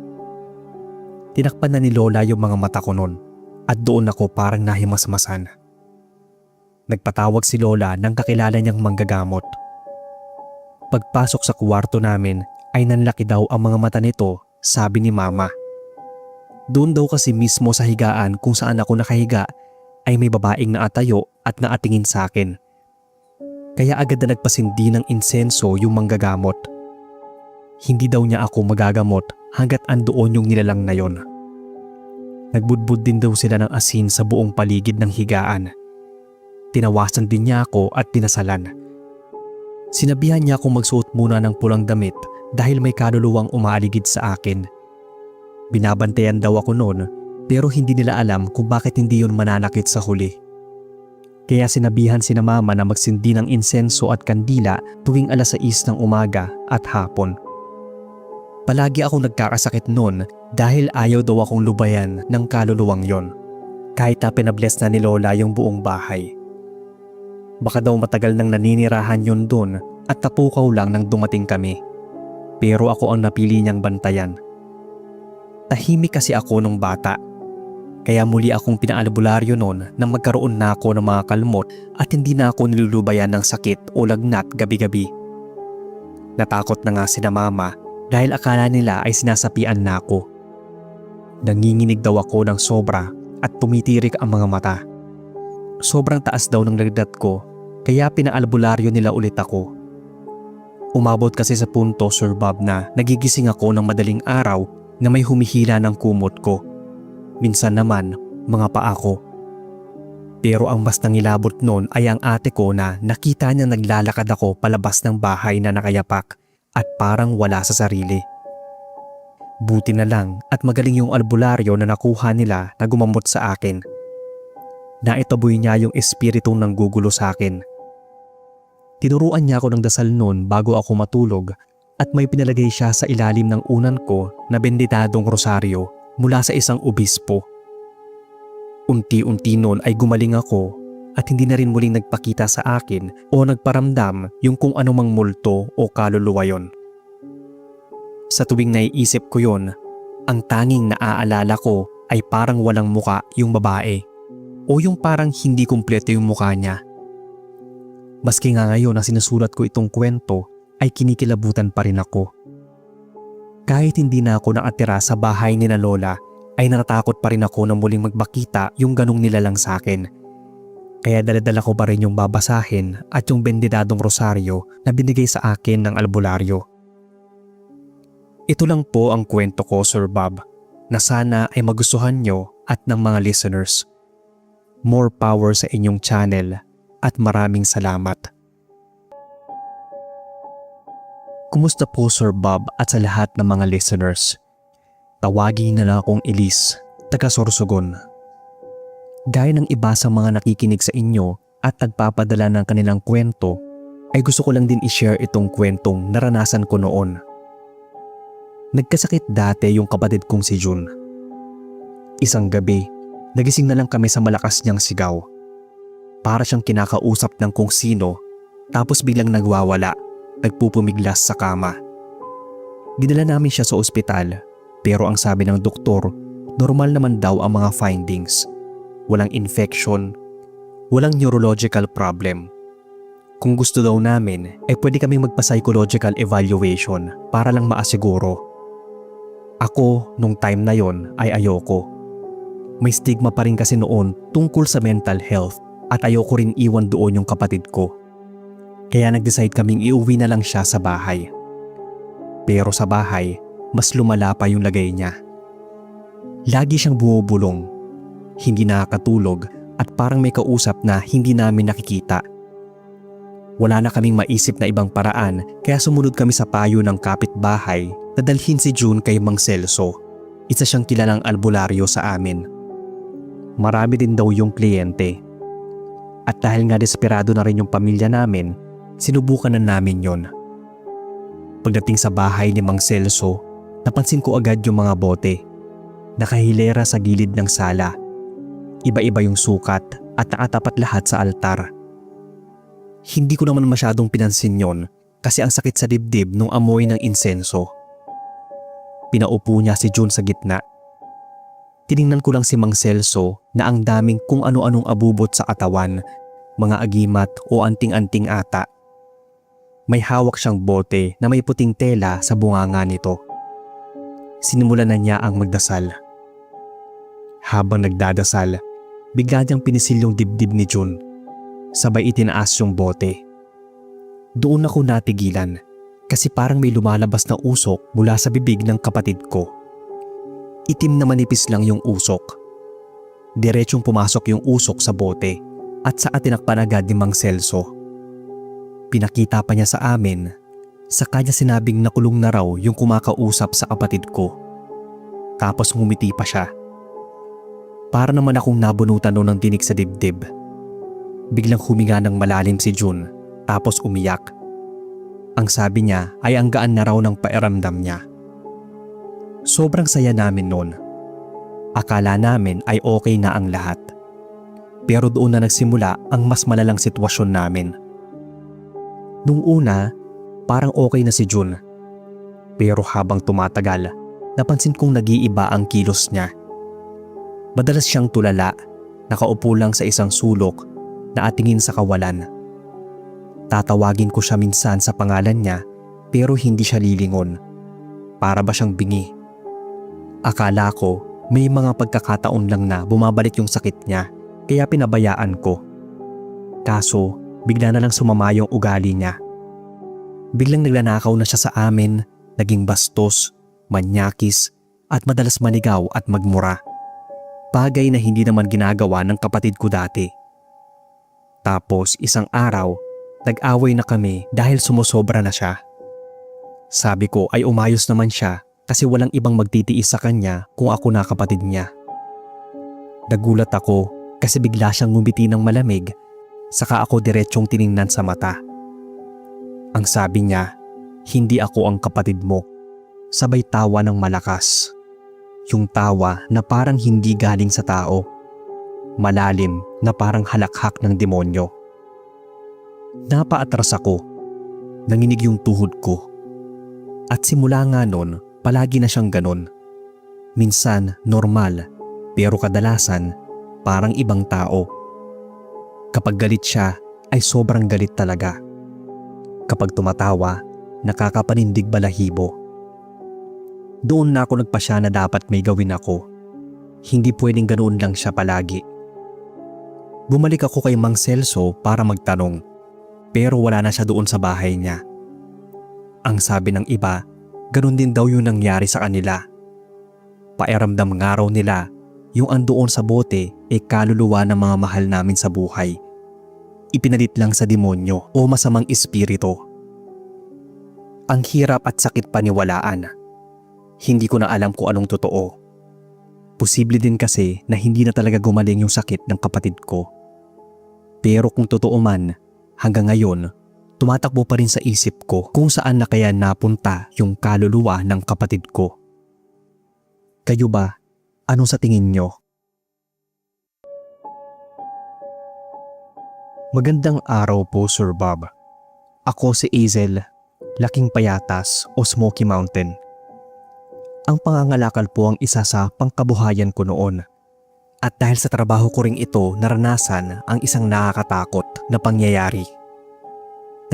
Tinakpan na ni lola yung mga mata ko nun at doon ako parang nahimasmasan. Nagpatawag si lola ng kakilala niyang manggagamot. Pagpasok sa kwarto namin ay nanlaki daw ang mga mata nito, sabi ni mama. Doon daw kasi mismo sa higaan kung saan ako nakahiga ay may babaeng naatayo at naatingin sa akin. Kaya agad na nagpasindi ng insenso yung manggagamot. Hindi daw niya ako magagamot hanggat andoon yung nilalang na yon. Nagbudbud din daw sila ng asin sa buong paligid ng higaan. Tinawasan din niya ako at tinasalan. Sinabihan niya akong magsuot muna ng pulang damit dahil may kaluluwang umaaligid sa akin. Binabantayan daw ako noon pero hindi nila alam kung bakit hindi yun mananakit sa huli. Kaya sinabihan sina mama na magsindi ng insenso at kandila tuwing 6:00 ng umaga at hapon. Palagi akong nagkakasakit noon dahil ayaw daw akong lubayan ng kaluluwang yon. Kahit na pinabless na ni lola yung buong bahay. Baka daw matagal nang naninirahan yun doon at tapukaw lang nang dumating kami. pero ako ang napili niyang bantayan. Tahimik kasi ako nung bata. Kaya muli akong pinaalbularyo noon na magkaroon na ako ng mga kalmot at hindi na ako nilulubayan ng sakit o lagnat gabi-gabi. Natakot na nga sina mama dahil akala nila ay sinasapian na ako. Nanginginig daw ako ng sobra at tumitirik ang mga mata. Sobrang taas daw ng lagnat ko kaya pinaalbularyo nila ulit ako. Umabot kasi sa punto, Sir Bob, na nagigising ako ng madaling araw na may humihila ng kumot ko. Minsan naman, mga paa ko. Pero ang mas nangilabot noon ay ang ate ko na nakita niya naglalakad ako palabas ng bahay na nakayapak at parang wala sa sarili. Buti na lang at magaling yung albularyo na nakuha nila na gumamot sa akin. Naitaboy niya yung espiritong nanggugulo sa akin. Tinuruan niya ako ng dasal noon bago ako matulog at may pinalagay siya sa ilalim ng unan ko na benditadong rosaryo mula sa isang obispo. Unti-unti noon ay gumaling ako at hindi na rin muling nagpakita sa akin o nagparamdam yung kung anumang multo o kaluluwa yon. Sa tuwing naiisip ko yon, ang tanging naaalala ko ay parang walang muka yung babae o yung parang hindi kumpleto yung muka niya. Maski nga ngayon na sinusulat ko itong kwento ay kinikilabutan pa rin ako. Kahit hindi na ako nakatira sa bahay ni na Lola, ay natatakot pa rin ako na muling magbakita yung ganong nilalang sa akin. Kaya daladala ko pa rin yung babasahin at yung bendidadong rosaryo na binigay sa akin ng albularyo. Ito lang po ang kwento ko, Sir Bob, na sana ay magustuhan nyo at ng mga listeners. More power sa inyong channel at maraming salamat. Kumusta po, Sir Bob, at sa lahat ng mga listeners? Tawagin na lang akong Elise, taga Sorsogon. Gaya ng iba sa mga nakikinig sa inyo at nagpapadala ng kanilang kwento, ay gusto ko lang din i-share itong kwentong naranasan ko noon. Nagkasakit dati yung kapatid kong si June. Isang gabi, nagising na lang kami sa malakas niyang sigaw. Para siyang kinakausap ng kung sino, tapos biglang nagwawala. Nagpupumiglas sa kama. Dinala namin siya sa ospital, pero ang sabi ng doktor, normal naman daw ang mga findings. Walang infection, walang neurological problem. Kung gusto daw namin, ay pwede kaming magpa-psychological evaluation para lang maasiguro. Ako, nung time na yon ay ayoko. May stigma pa rin kasi noon tungkol sa mental health at ayoko rin iwan doon yung kapatid ko. Kaya nag-decide kaming iuwi na lang siya sa bahay. Pero sa bahay, mas lumala pa yung lagay niya. Lagi siyang bumubulong, hindi nakakatulog at parang may kausap na hindi namin nakikita. Wala na kaming maisip na ibang paraan kaya sumunod kami sa payo ng kapitbahay na dalhin si June kay Mang Celso. Isa siyang kilalang albularyo sa amin. Marami din daw yung kliyente. At dahil nga desperado na rin yung pamilya namin, sinubukan na namin yon. Pagdating sa bahay ni Mang Celso, napansin ko agad yung mga bote. Nakahilera sa gilid ng sala. Iba-iba yung sukat at nakatapat lahat sa altar. Hindi ko naman masyadong pinansin yon kasi ang sakit sa dibdib nung amoy ng insenso. Pinaupo niya si June sa gitna. Tiningnan ko lang si Mang Celso na ang daming kung ano-anong abubot sa katawan, mga agimat o anting-anting ata. May hawak siyang bote na may puting tela sa bunganga nito. Sinimulan na niya ang magdasal. Habang nagdadasal, bigla niyang pinisil yung dibdib ni June. Sabay itinaas yung bote. Doon ako natigilan kasi parang may lumalabas na usok mula sa bibig ng kapatid ko. Itim na manipis lang yung usok. Diretsong pumasok yung usok sa bote at saka tinakpan agad ni Mang Celso. Pinakita pa niya sa amin, saka niya sinabing nakulong na raw yung kumakausap sa kapatid ko. Tapos ngumiti pa siya. Para naman akong nabunutan noon ng dinig sa dibdib. Biglang huminga ng malalim si June, tapos umiyak. Ang sabi niya ay ang gaan na raw ng pairamdam niya. Sobrang saya namin noon. Akala namin ay okay na ang lahat. Pero doon na nagsimula ang mas malalang sitwasyon namin. Nung una, parang okay na si June. Pero habang tumatagal, napansin kong nag-iiba ang kilos niya. Madalas siyang tulala, nakaupo lang sa isang sulok na atingin sa kawalan. Tatawagin ko siya minsan sa pangalan niya pero hindi siya lilingon. Para ba siyang bingi? Akala ko may mga pagkakataon lang na bumabalik yung sakit niya kaya pinabayaan ko. Kaso bigla na lang sumama yung ugali niya. Biglang naglanakaw na siya sa amin, naging bastos, manyakis at madalas manigaw at magmura. Bagay na hindi naman ginagawa ng kapatid ko dati. Tapos isang araw, nag-away na kami dahil sumusobra na siya. Sabi ko ay umayos naman siya kasi walang ibang magtitiis sa kanya kung ako na kapatid niya. Nagulat ako kasi bigla siyang ngumiti ng malamig, saka ako diretsyong tiningnan sa mata. Ang sabi niya, hindi ako ang kapatid mo. Sabay tawa ng malakas. Yung tawa na parang hindi galing sa tao. Malalim na parang halakhak ng demonyo. Napaatras ako. Nanginig yung tuhod ko. At simula nga nun, palagi na siyang ganon. Minsan normal, pero kadalasan parang ibang tao. Kapag galit siya, ay sobrang galit talaga. Kapag tumatawa, nakakapanindig balahibo. Doon na ako nagpasya na dapat may gawin ako. Hindi pwedeng ganoon lang siya palagi. Bumalik ako kay Mang Celso para magtanong, pero wala na siya doon sa bahay niya. Ang sabi ng iba, ganoon din daw yung nangyari sa kanila. Pakiramdam nga raw nila, yung andoon sa bote ay kaluluwa ng mga mahal namin sa buhay. Ipinalit lang sa demonyo o masamang espiritu. Ang hirap at sakit paniwalaan. Hindi ko na alam kung anong totoo. Posible din kasi na hindi na talaga gumaling yung sakit ng kapatid ko. Pero kung totoo man, hanggang ngayon, tumatakbo pa rin sa isip ko kung saan na kaya napunta yung kaluluwa ng kapatid ko. Kayo ba? Ano sa tingin nyo? Magandang araw po, Sir Bob. Ako si Azel, Laking Payatas o Smoky Mountain. Ang pangangalakal po ang isa sa pangkabuhayan ko noon. At dahil sa trabaho ko ring ito, naranasan ang isang nakakatakot na pangyayari.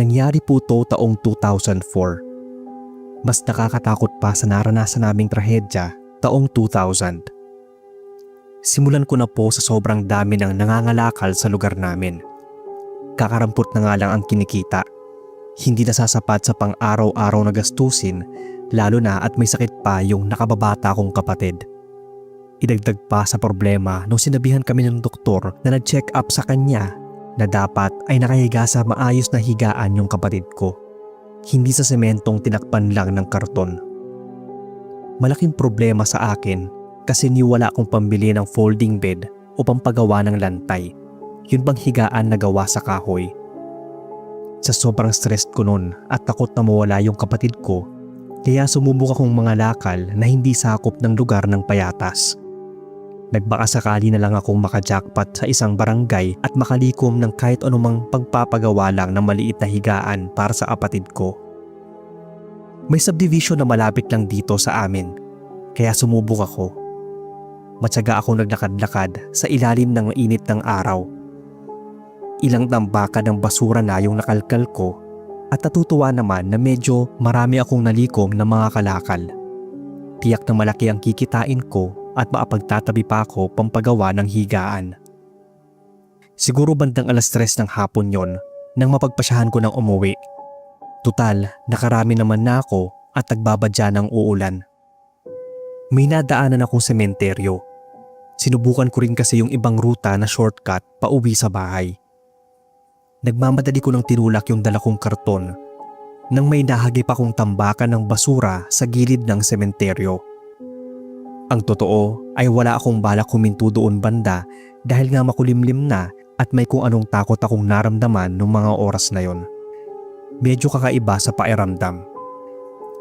Nangyari po to taong 2004. Mas nakakatakot pa sa naranasan naming trahedya taong 2000. Simulan ko na po sa sobrang dami ng nangangalakal sa lugar namin. Kakarampot na nga lang ang kinikita. Hindi na sasapat sa pang-araw-araw na gastusin, lalo na at may sakit pa yung nakababata kong kapatid. Idagdag pa sa problema nung sinabihan kami ng doktor na nag-check up sa kanya na dapat ay nakahiga sa maayos na higaan yung kapatid ko. Hindi sa sementong tinakpan lang ng karton. Malaking problema sa akin kasi niwala akong pambili ng folding bed o pampagawa ng lantay. Yun bang higaan na gawa sa kahoy. Sa sobrang stressed ko nun at takot na mawala yung kapatid ko, kaya sumubok akong mga lakal na hindi sakop ng lugar ng Payatas. Nagbaka sakali na lang akong makajackpot sa isang barangay at makalikom ng kahit anumang pagpapagawa lang ng maliit na higaan para sa kapatid ko. May subdivision na malapit lang dito sa amin, kaya sumubok ako. Matyaga akong naglakad-lakad sa ilalim ng init ng araw. Ilang tambakan ng basura na yung nakalkal ko at natutuwa naman na medyo marami akong nalikom na mga kalakal. Tiyak na malaki ang kikitain ko at maapagtatabi pa ako pampagawa ng higaan. Siguro bandang 3:00 ng hapon yon nang mapagpasyahan ko ng umuwi. Tutal, nakarami naman na ako at nagbabadya ng uulan. May nadaanan akong sementeryo. Sinubukan ko rin kasi yung ibang ruta na shortcut pauwi sa bahay. Nagmamadali ko ng tinulak yung dala kong karton nang may nahagip akong tambakan ng basura sa gilid ng sementeryo. Ang totoo ay wala akong balak huminto doon banda dahil nga makulimlim na at may kung anong takot akong naramdaman noong mga oras na yon. Medyo kakaiba sa pakiramdam.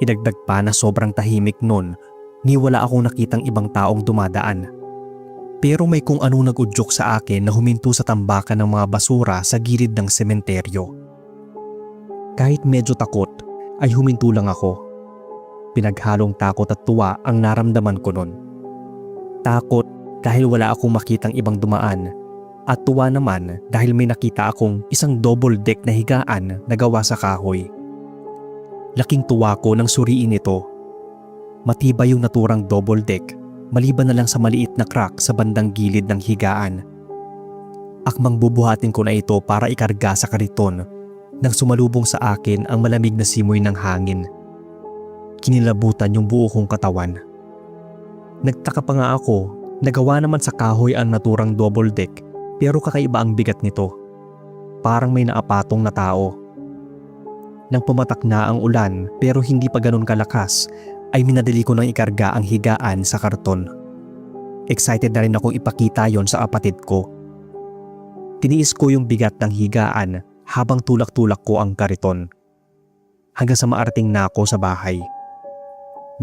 Idagdag pa na sobrang tahimik nun, ni wala akong nakitang ibang taong dumadaan. Pero may kung anong nag-udyok sa akin na huminto sa tambakan ng mga basura sa gilid ng sementeryo. Kahit medyo takot, ay huminto lang ako. Pinaghalong takot at tuwa ang naramdaman ko nun. Takot dahil wala akong makitang ibang dumaan at tuwa naman dahil may nakita akong isang double deck na higaan na gawa sa kahoy. Laking tuwa ko nang suriin ito. Matibay yung naturang double deck maliban na lang sa maliit na crack sa bandang gilid ng higaan. Akmang bubuhatin ko na ito para ikarga sa kariton nang sumalubong sa akin ang malamig na simoy ng hangin. Kinilabutan yung buo kong katawan. Nagtaka pa nga ako, nagawa naman sa kahoy ang naturang double deck pero kakaiba ang bigat nito. Parang may naapatong na tao. Nang pumatak na ang ulan pero hindi pa ganun kalakas, ay minadali ko nang ikarga ang higaan sa karton. Excited na rin akong ipakita yon sa kapatid ko. Tiniis ko yung bigat ng higaan habang tulak-tulak ko ang kariton. Hanggang sa maarating na ako sa bahay.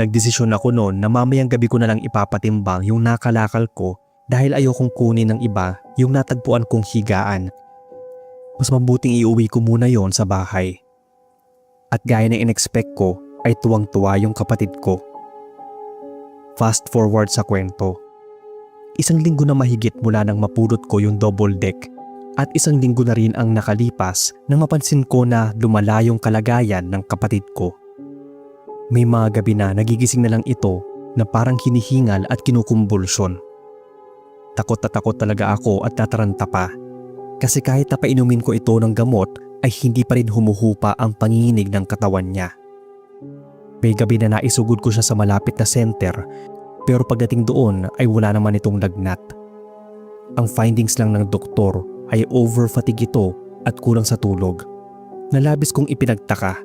Nagdesisyon ako noon na mamayang gabi ko na lang ipapatimbang yung nakalakal ko dahil ayokong kunin ng iba yung natagpuan kong higaan. Mas mabuting iuwi ko muna yon sa bahay. At gaya ng in-expect ko ay tuwang-tuwa yung kapatid ko. Fast forward sa kwento. 1 linggo na mahigit mula nang mapulot ko yung double deck at 1 linggo na rin ang nakalipas nang mapansin ko na lumala yung kalagayan ng kapatid ko. May mga gabi na nagigising na lang ito na parang hinihingal at kinukumbulsyon. Takot na takot talaga ako at tataranta pa. Kasi kahit napainumin ko ito ng gamot ay hindi pa rin humuhupa ang panginginig ng katawan niya. May gabi na naisugod ko siya sa malapit na center pero pagdating doon ay wala naman itong lagnat. Ang findings lang ng doktor ay over-fatigue ito at kulang sa tulog. Nalabis kong ipinagtaka.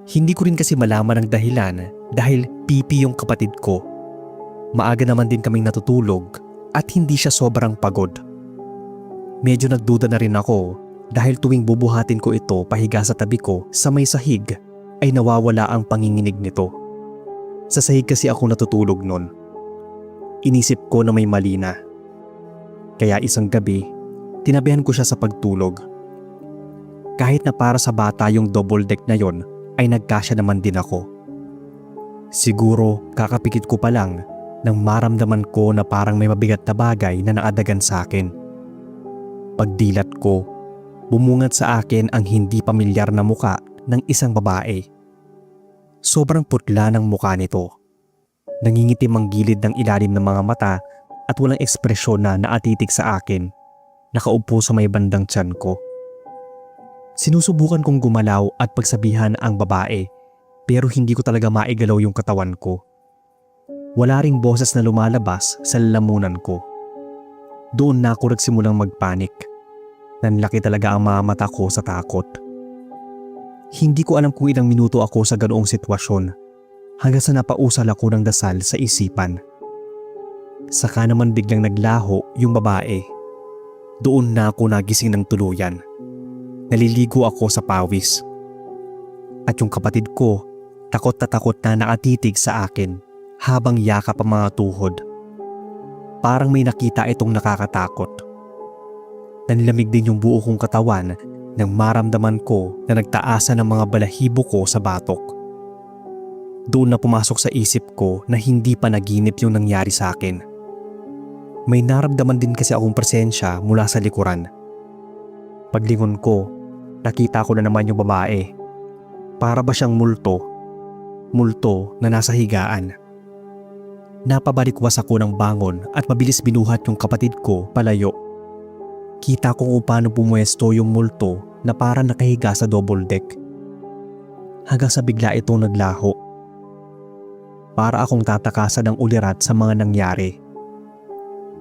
Hindi ko rin kasi malaman ang dahilan dahil pipi yung kapatid ko. Maaga naman din kaming natutulog at hindi siya sobrang pagod. Medyo nagduda na rin ako dahil tuwing bubuhatin ko ito pahiga sa tabi ko sa may sahig ay nawawala ang panginginig nito. Sa sahig kasi ako natutulog nun. Inisip ko na may mali na. Kaya isang gabi, tinabihan ko siya sa pagtulog. Kahit na para sa bata yung double deck na yon, ay nagkasya naman din ako. Siguro kakapikit ko pa lang nang maramdaman ko na parang may mabigat na bagay na naadagan sa akin. Pagdilat ko, bumungad sa akin ang hindi pamilyar na muka ng isang babae. Sobrang putla ng muka nito. Nangingitim ang gilid ng ilalim ng mga mata at walang ekspresyon na naatitig sa akin. Nakaupo sa may bandang tiyan ko. Sinusubukan kong gumalaw at pagsabihan ang babae pero hindi ko talaga maigalaw yung katawan ko. Wala ring boses na lumalabas sa lalamunan ko. Doon na ako nagsimulang magpanik. Nanlaki talaga ang mga mata ko sa takot. Hindi ko alam kung ilang minuto ako sa ganoong sitwasyon hanggang sa napausal ako ng dasal sa isipan. Saka naman biglang naglaho yung babae. Doon na ako nagising ng tuluyan. Naliligo ako sa pawis. At yung kapatid ko, takot na nakatitig sa akin habang yakap ang mga tuhod. Parang may nakita itong nakakatakot. Nanlamig din yung buo kong katawan nang maramdaman ko na nagtaasan ang mga balahibo ko sa batok. Doon na pumasok sa isip ko na hindi pa naginip yung nangyari sa akin. May naramdaman din kasi akong presensya mula sa likuran. Paglingon ko, nakita ko na naman yung babae. Para ba siyang multo? Multo na nasa higaan. Napabalikwas ako ng bangon at mabilis binuhat yung kapatid ko palayo. Kita ko kung paano pumuesto yung multo na parang nakahiga sa double deck. Hanggang sa bigla itong naglaho. Para akong tatakasan ng ulirat sa mga nangyari.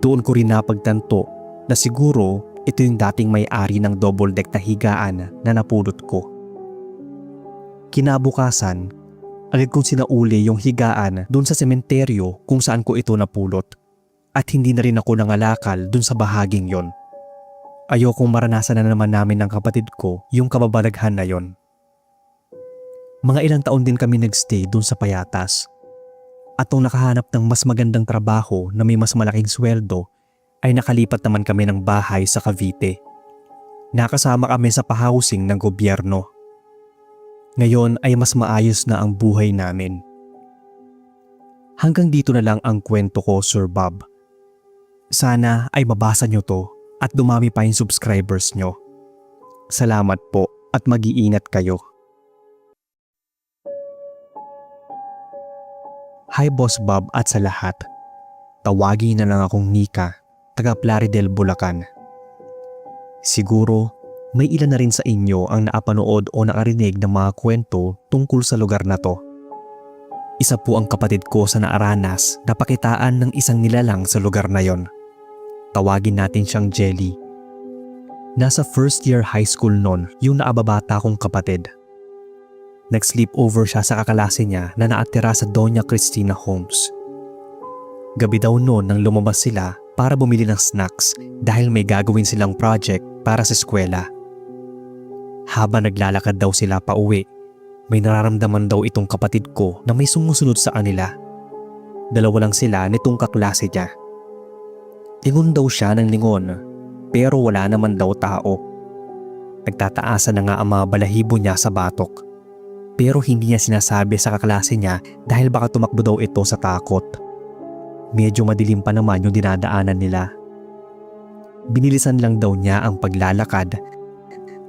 Doon ko rin napagtanto na siguro ito yung dating may-ari ng double deck na higaan na napulot ko. Kinabukasan, agad kong sinauli yung higaan doon sa sementeryo kung saan ko ito napulot at hindi na rin ako nangalakal doon sa bahaging yon. Ayokong maranasan na naman namin ng kapatid ko yung kababalaghan na yon. Mga ilang taon din kami nagstay doon sa Payatas. At nung nakahanap ng mas magandang trabaho na may mas malaking sweldo, ay nakalipat naman kami ng bahay sa Cavite. Nakasama kami sa pahousing ng gobyerno. Ngayon ay mas maayos na ang buhay namin. Hanggang dito na lang ang kwento ko, Sir Bob. Sana ay mabasa nyo to at dumami pa yung subscribers nyo. Salamat po at mag-iingat kayo. Hi Boss Bob at sa lahat. Tawagin na lang akong Nika, taga Plaridel, Bulacan. Siguro may ilan na rin sa inyo ang naapanood o nakarinig ng mga kwento tungkol sa lugar na to. Isa po ang kapatid ko sa naaranas na pakitaan ng isang nilalang sa lugar na yon. Tawagin natin siyang Jelly. Nasa first year high school noon yung naababata kong kapatid. Nag-sleepover siya sa kaklase niya na naatira sa Doña Cristina Homes. Gabi daw noon nang lumabas sila para bumili ng snacks dahil may gagawin silang project para sa eskwela. Habang naglalakad daw sila pa uwi, may nararamdaman daw itong kapatid ko na may sumusunod sa kanila. Dalawa lang sila nitong kaklase niya. Lingon daw siya ng lingon, pero wala naman daw tao. Nagtataasan na nga ang mga balahibo niya sa batok. Pero hindi niya sinasabi sa kaklase niya dahil baka tumakbo daw ito sa takot. Medyo madilim pa naman yung dinadaanan nila. Binilisan lang daw niya ang paglalakad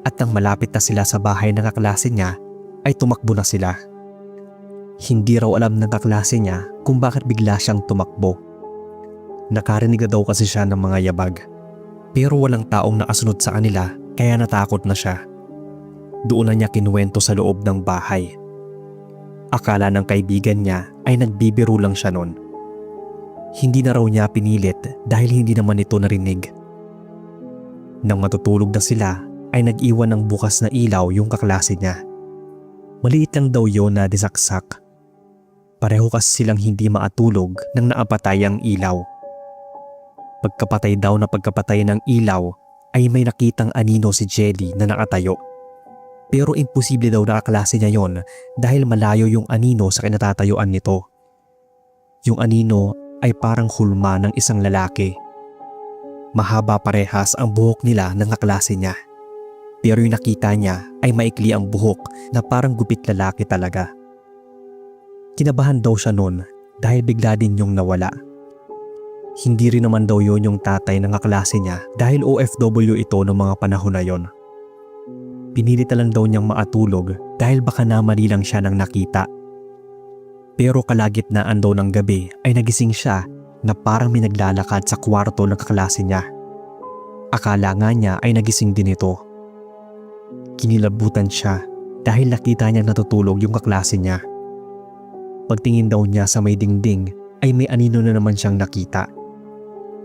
at nang malapit na sila sa bahay ng kaklase niya ay tumakbo na sila. Hindi raw alam ng kaklase niya kung bakit bigla siyang tumakbo. Nakarinig na daw kasi siya ng mga yabag. Pero walang taong nakasunod sa kanila kaya natakot na siya. Doon na niya kinuwento sa loob ng bahay. Akala ng kaibigan niya ay nagbibiro lang siya noon. Hindi na raw niya pinilit dahil hindi naman ito narinig. Nang matutulog na sila ay nag-iwan ng bukas na ilaw yung kaklase niya. Maliit lang daw yon na disaksak. Pareho kasi silang hindi maatulog nang naapatay ang ilaw. Pagkapatay daw na pagkapatay ng ilaw ay may nakitang anino si Jelly na nakatayo. Pero imposible daw na kaklase niya yon dahil malayo yung anino sa kinatatayuan nito. Yung anino ay parang hulma ng isang lalaki. Mahaba parehas ang buhok nila ng kaklase niya. Pero yung nakita niya ay maikli ang buhok na parang gupit lalaki talaga. Kinabahan daw siya noon dahil bigla din yung nawala. Hindi rin naman daw yun yung tatay ng kaklase niya dahil OFW ito noong mga panahon na yon. Pinilit na lang daw niyang maatulog dahil baka namali lang siya ng nakita. Pero kalagitnaan daw ng gabi ay nagising siya na parang may naglalakad sa kwarto ng kaklase niya. Akala nga niya ay nagising din ito. Kinilabutan siya dahil nakita niya natutulog yung kaklase niya. Pagtingin daw niya sa may dingding ay may anino na naman siyang nakita.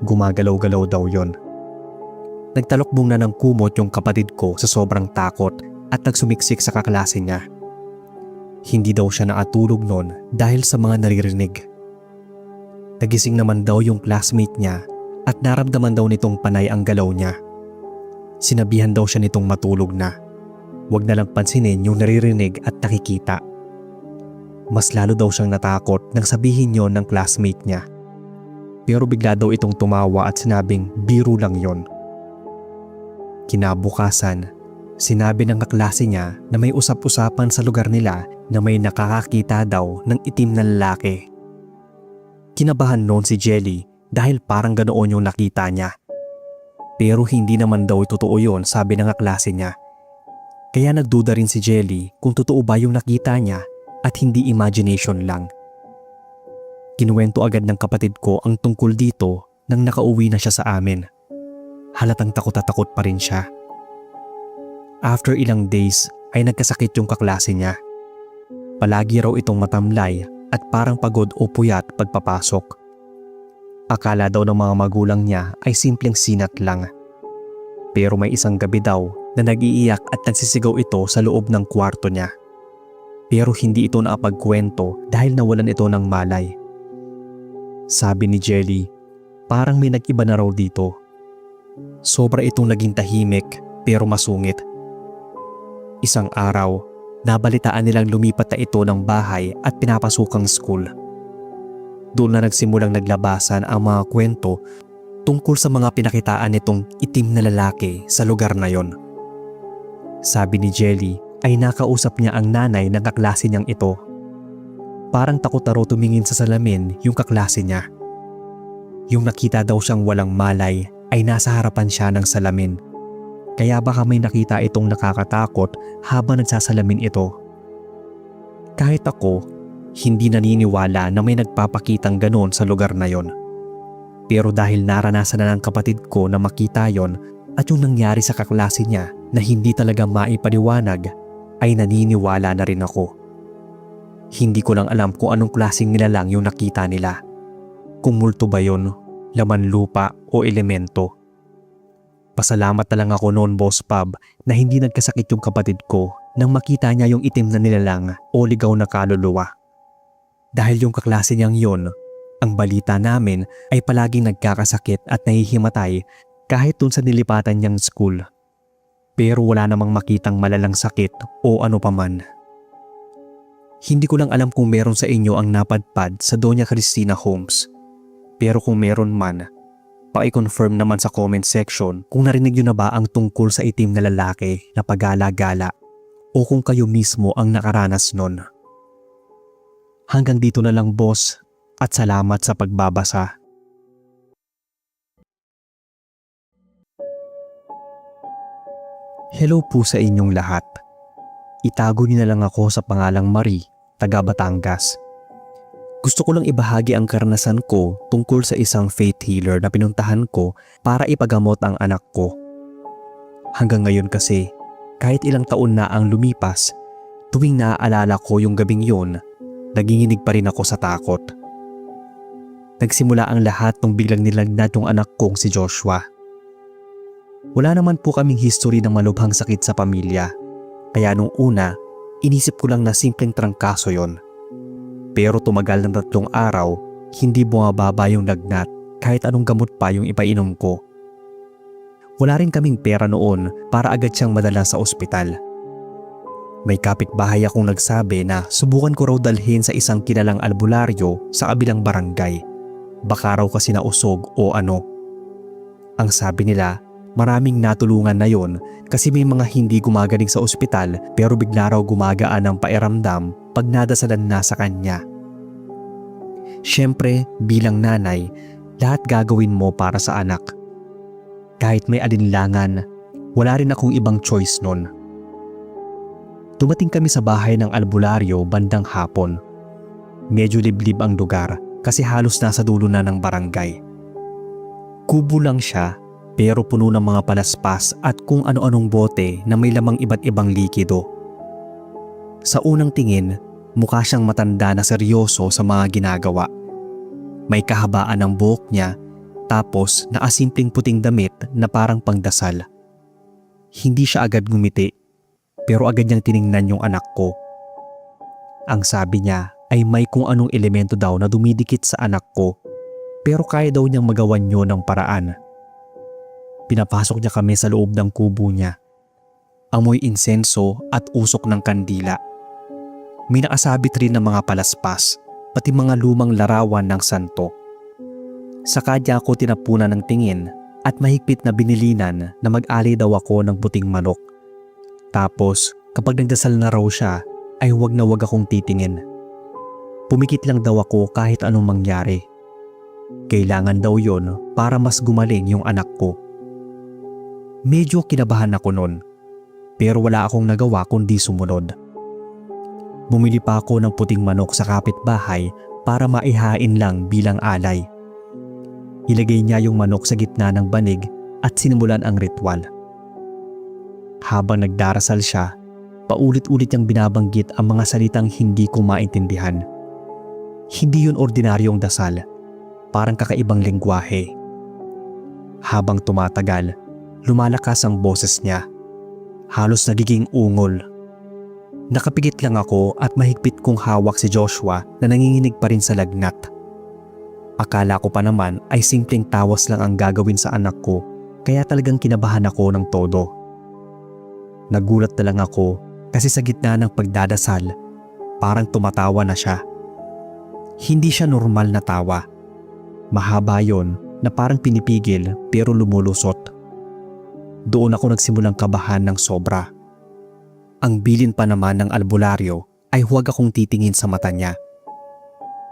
Gumagalaw-galaw daw yon. Nagtalokbong na ng kumot yung kapatid ko sa sobrang takot at nagsumiksik sa kaklase niya. Hindi daw siya nakatulog noon dahil sa mga naririnig. Nagising naman daw yung classmate niya at naramdaman daw nitong panay ang galaw niya. Sinabihan daw siya nitong matulog na. Huwag na lang pansinin yung naririnig at nakikita. Mas lalo daw siyang natakot nang sabihin yon ng classmate niya. Pero bigla daw itong tumawa at sinabing biro lang yon. Kinabukasan, sinabi ng kaklase niya na may usap-usapan sa lugar nila na may nakakakita daw ng itim na lalaki. Kinabahan noon si Jelly dahil parang ganoon yung nakita niya. Pero hindi naman daw totoo yon, sabi ng kaklase niya. Kaya nagduda rin si Jelly kung totoo ba yung nakita niya at hindi imagination lang. Kinuwento agad ng kapatid ko ang tungkol dito nang nakauwi na siya sa amin. Halatang takot at takot pa rin siya. After ilang days ay nagkasakit yung kaklase niya. Palagi raw itong matamlay at parang pagod o puyat pagpapasok. Akala daw ng mga magulang niya ay simpleng sinat lang. Pero may isang gabi daw na nag-iiyak at nagsisigaw ito sa loob ng kwarto niya. Pero hindi ito nakapagkwento dahil nawalan ito ng malay. Sabi ni Jelly, parang may nag-iba na raw dito. Sobra itong naging tahimik pero masungit. Isang araw, nabalitaan nilang lumipat na ito ng bahay at pinapasukang school. Doon na nagsimulang naglabasan ang mga kwento tungkol sa mga pinakitaan nitong itim na lalaki sa lugar na yon. Sabi ni Jelly ay nakausap niya ang nanay ng kaklase niyang ito. Parang takot na raw tumingin sa salamin yung kaklase niya. Yung nakita daw siyang walang malay ay nasa harapan siya ng salamin. Kaya baka may nakita itong nakakatakot habang nagsasalamin ito. Kahit ako, hindi naniniwala na may nagpapakitang ganon sa lugar na yon. Pero dahil naranasan na ng kapatid ko na makita yon at yung nangyari sa kaklase niya na hindi talaga maipaliwanag, ay naniniwala na rin ako. Hindi ko lang alam kung anong klaseng nilalang yung nakita nila. Kung multo ba yun, laman lupa o elemento. Pasalamat na lang ako noon, Boss Pab, na hindi nagkasakit yung kapatid ko nang makita niya yung itim na nilalang o ligaw na kaluluwa. Dahil yung kaklase niyang yun, ang balita namin ay palaging nagkakasakit at nahihimatay kahit dun sa nilipatan niyang school. Pero wala namang makitang malalang sakit o ano paman. Hindi ko lang alam kung meron sa inyo ang napadpad sa Doña Cristina Homes. Pero kung meron man, paki-confirm naman sa comment section kung narinig nyo na ba ang tungkol sa itim na lalaki na pagala-gala o kung kayo mismo ang nakaranas nun. Hanggang dito na lang, boss, at salamat sa pagbabasa. Hello po sa inyong lahat. Itago niyo na lang ako sa pangalang Marie, taga Batangas. Gusto ko lang ibahagi ang karanasan ko tungkol sa isang faith healer na pinuntahan ko para ipagamot ang anak ko. Hanggang ngayon kasi, kahit ilang taon na ang lumipas, tuwing naaalala ko yung gabing yun, naginginig pa rin ako sa takot. Nagsimula ang lahat nung biglang nilagnat yung anak kong si Joshua. Wala naman po kaming history ng malubhang sakit sa pamilya, kaya nung una, inisip ko lang na simpleng trangkaso yon. Pero tumagal ng 3 araw, hindi bumababa yung lagnat kahit anong gamot pa yung ipainom ko. Wala rin kaming pera noon para agad siyang madala sa ospital. May kapitbahay akong nagsabi na subukan ko raw dalhin sa isang kilalang albularyo sa kabilang barangay. Baka raw kasi nausog o ano. Ang sabi nila, maraming natulungan na yon kasi may mga hindi gumagaling sa ospital pero bigla raw gumagaan ang pairamdam pag nadasalan na sa kanya. Siyempre, bilang nanay, lahat gagawin mo para sa anak. Kahit may alinlangan, wala rin akong ibang choice nun. Dumating kami sa bahay ng albularyo bandang hapon. Medyo liblib ang lugar kasi halos nasa dulo na ng barangay. Kubo lang siya pero puno ng mga palaspas at kung ano-anong bote na may lamang iba't ibang likido. Sa unang tingin, mukha siyang matanda na seryoso sa mga ginagawa. May kahabaan ng buhok niya tapos nakasimpleng puting damit na parang pangdasal. Hindi siya agad ngumiti pero agad niyang tiningnan yung anak ko. Ang sabi niya ay may kung anong elemento daw na dumidikit sa anak ko pero kaya daw niyang magawan yun ng paraan. Pinapasok niya kami sa loob ng kubo niya. Amoy insenso at usok ng kandila. May nakasabit rin ng mga palaspas, pati mga lumang larawan ng santo. Saka niya ako tinapunan ng tingin at mahigpit na binilinan na mag-alay daw ako ng puting manok. Tapos kapag nagdasal na raw siya ay huwag na huwag akong titingin. Pumikit lang daw ako kahit anong mangyari. Kailangan daw yon para mas gumaling yung anak ko. Medyo kinabahan ako noon pero wala akong nagawa kundi sumunod. Bumili pa ako ng puting manok sa kapitbahay para maihain lang bilang alay. Ilagay niya yung manok sa gitna ng banig at sinimulan ang ritual. Habang nagdarasal siya, paulit-ulit niyang binabanggit ang mga salitang hindi ko maintindihan. Hindi yun ordinaryong dasal, parang kakaibang lengguwahe. Habang tumatagal, lumalakas ang boses niya. Halos nagiging ungol. Nakapikit lang ako at mahigpit kong hawak si Joshua na nanginginig pa rin sa lagnat. Akala ko pa naman ay simpleng tawas lang ang gagawin sa anak ko kaya talagang kinabahan ako ng todo. Nagulat na lang ako kasi sa gitna ng pagdadasal, parang tumatawa na siya. Hindi siya normal na tawa. Mahaba yon na parang pinipigil pero lumulusot. Doon ako nagsimulang kabahan ng sobra. Ang bilin pa naman ng albularyo ay huwag akong titingin sa mata niya.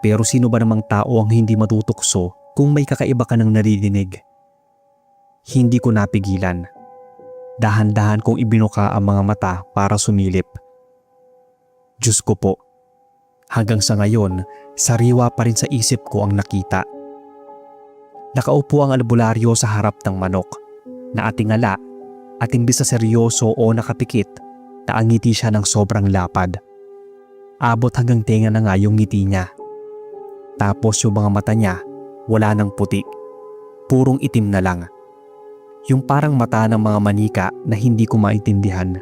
Pero sino ba namang tao ang hindi matutukso kung may kakaiba ka ng naririnig? Hindi ko napigilan. Dahan-dahan kong ibinuka ang mga mata para sumilip. Diyos ko po. Hanggang sa ngayon, sariwa pa rin sa isip ko ang nakita. Nakaupo ang albularyo sa harap ng manok, naatingala at imbis na seryoso o nakapikit, naangiti siya ng sobrang lapad. Abot hanggang tenga na nga yung ngiti niya. Tapos yung mga mata niya, wala nang puti. Purong itim na lang. Yung parang mata ng mga manika na hindi ko maintindihan.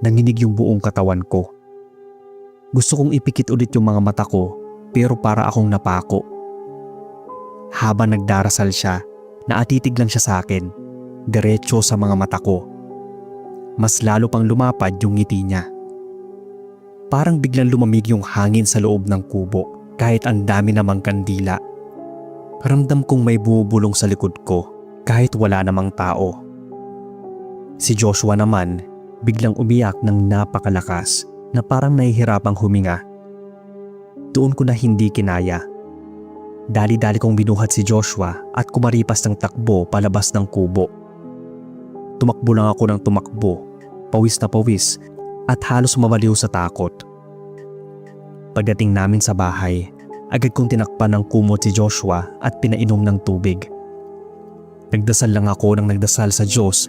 Nanginig yung buong katawan ko. Gusto kong ipikit ulit yung mga mata ko pero para akong napako. Habang nagdarasal siya, naatitig lang siya sa akin, diretso sa mga mata ko. Mas lalo pang lumapad yung ngiti niya. Parang biglang lumamig yung hangin sa loob ng kubo kahit ang dami namang kandila. Ramdam kong may bubulong sa likod ko kahit wala namang tao. Si Joshua naman biglang umiyak ng napakalakas na parang nahihirapang huminga. Doon ko na hindi kinaya. Dali-dali kong binuhat si Joshua at kumaripas ng takbo palabas ng kubo. Tumakbo lang ako ng tumakbo, pawis na pawis at halos mabaliw sa takot. Pagdating namin sa bahay, agad kong tinakpan ng kumot si Joshua at pinainom ng tubig. Nagdasal lang ako ng nagdasal sa Diyos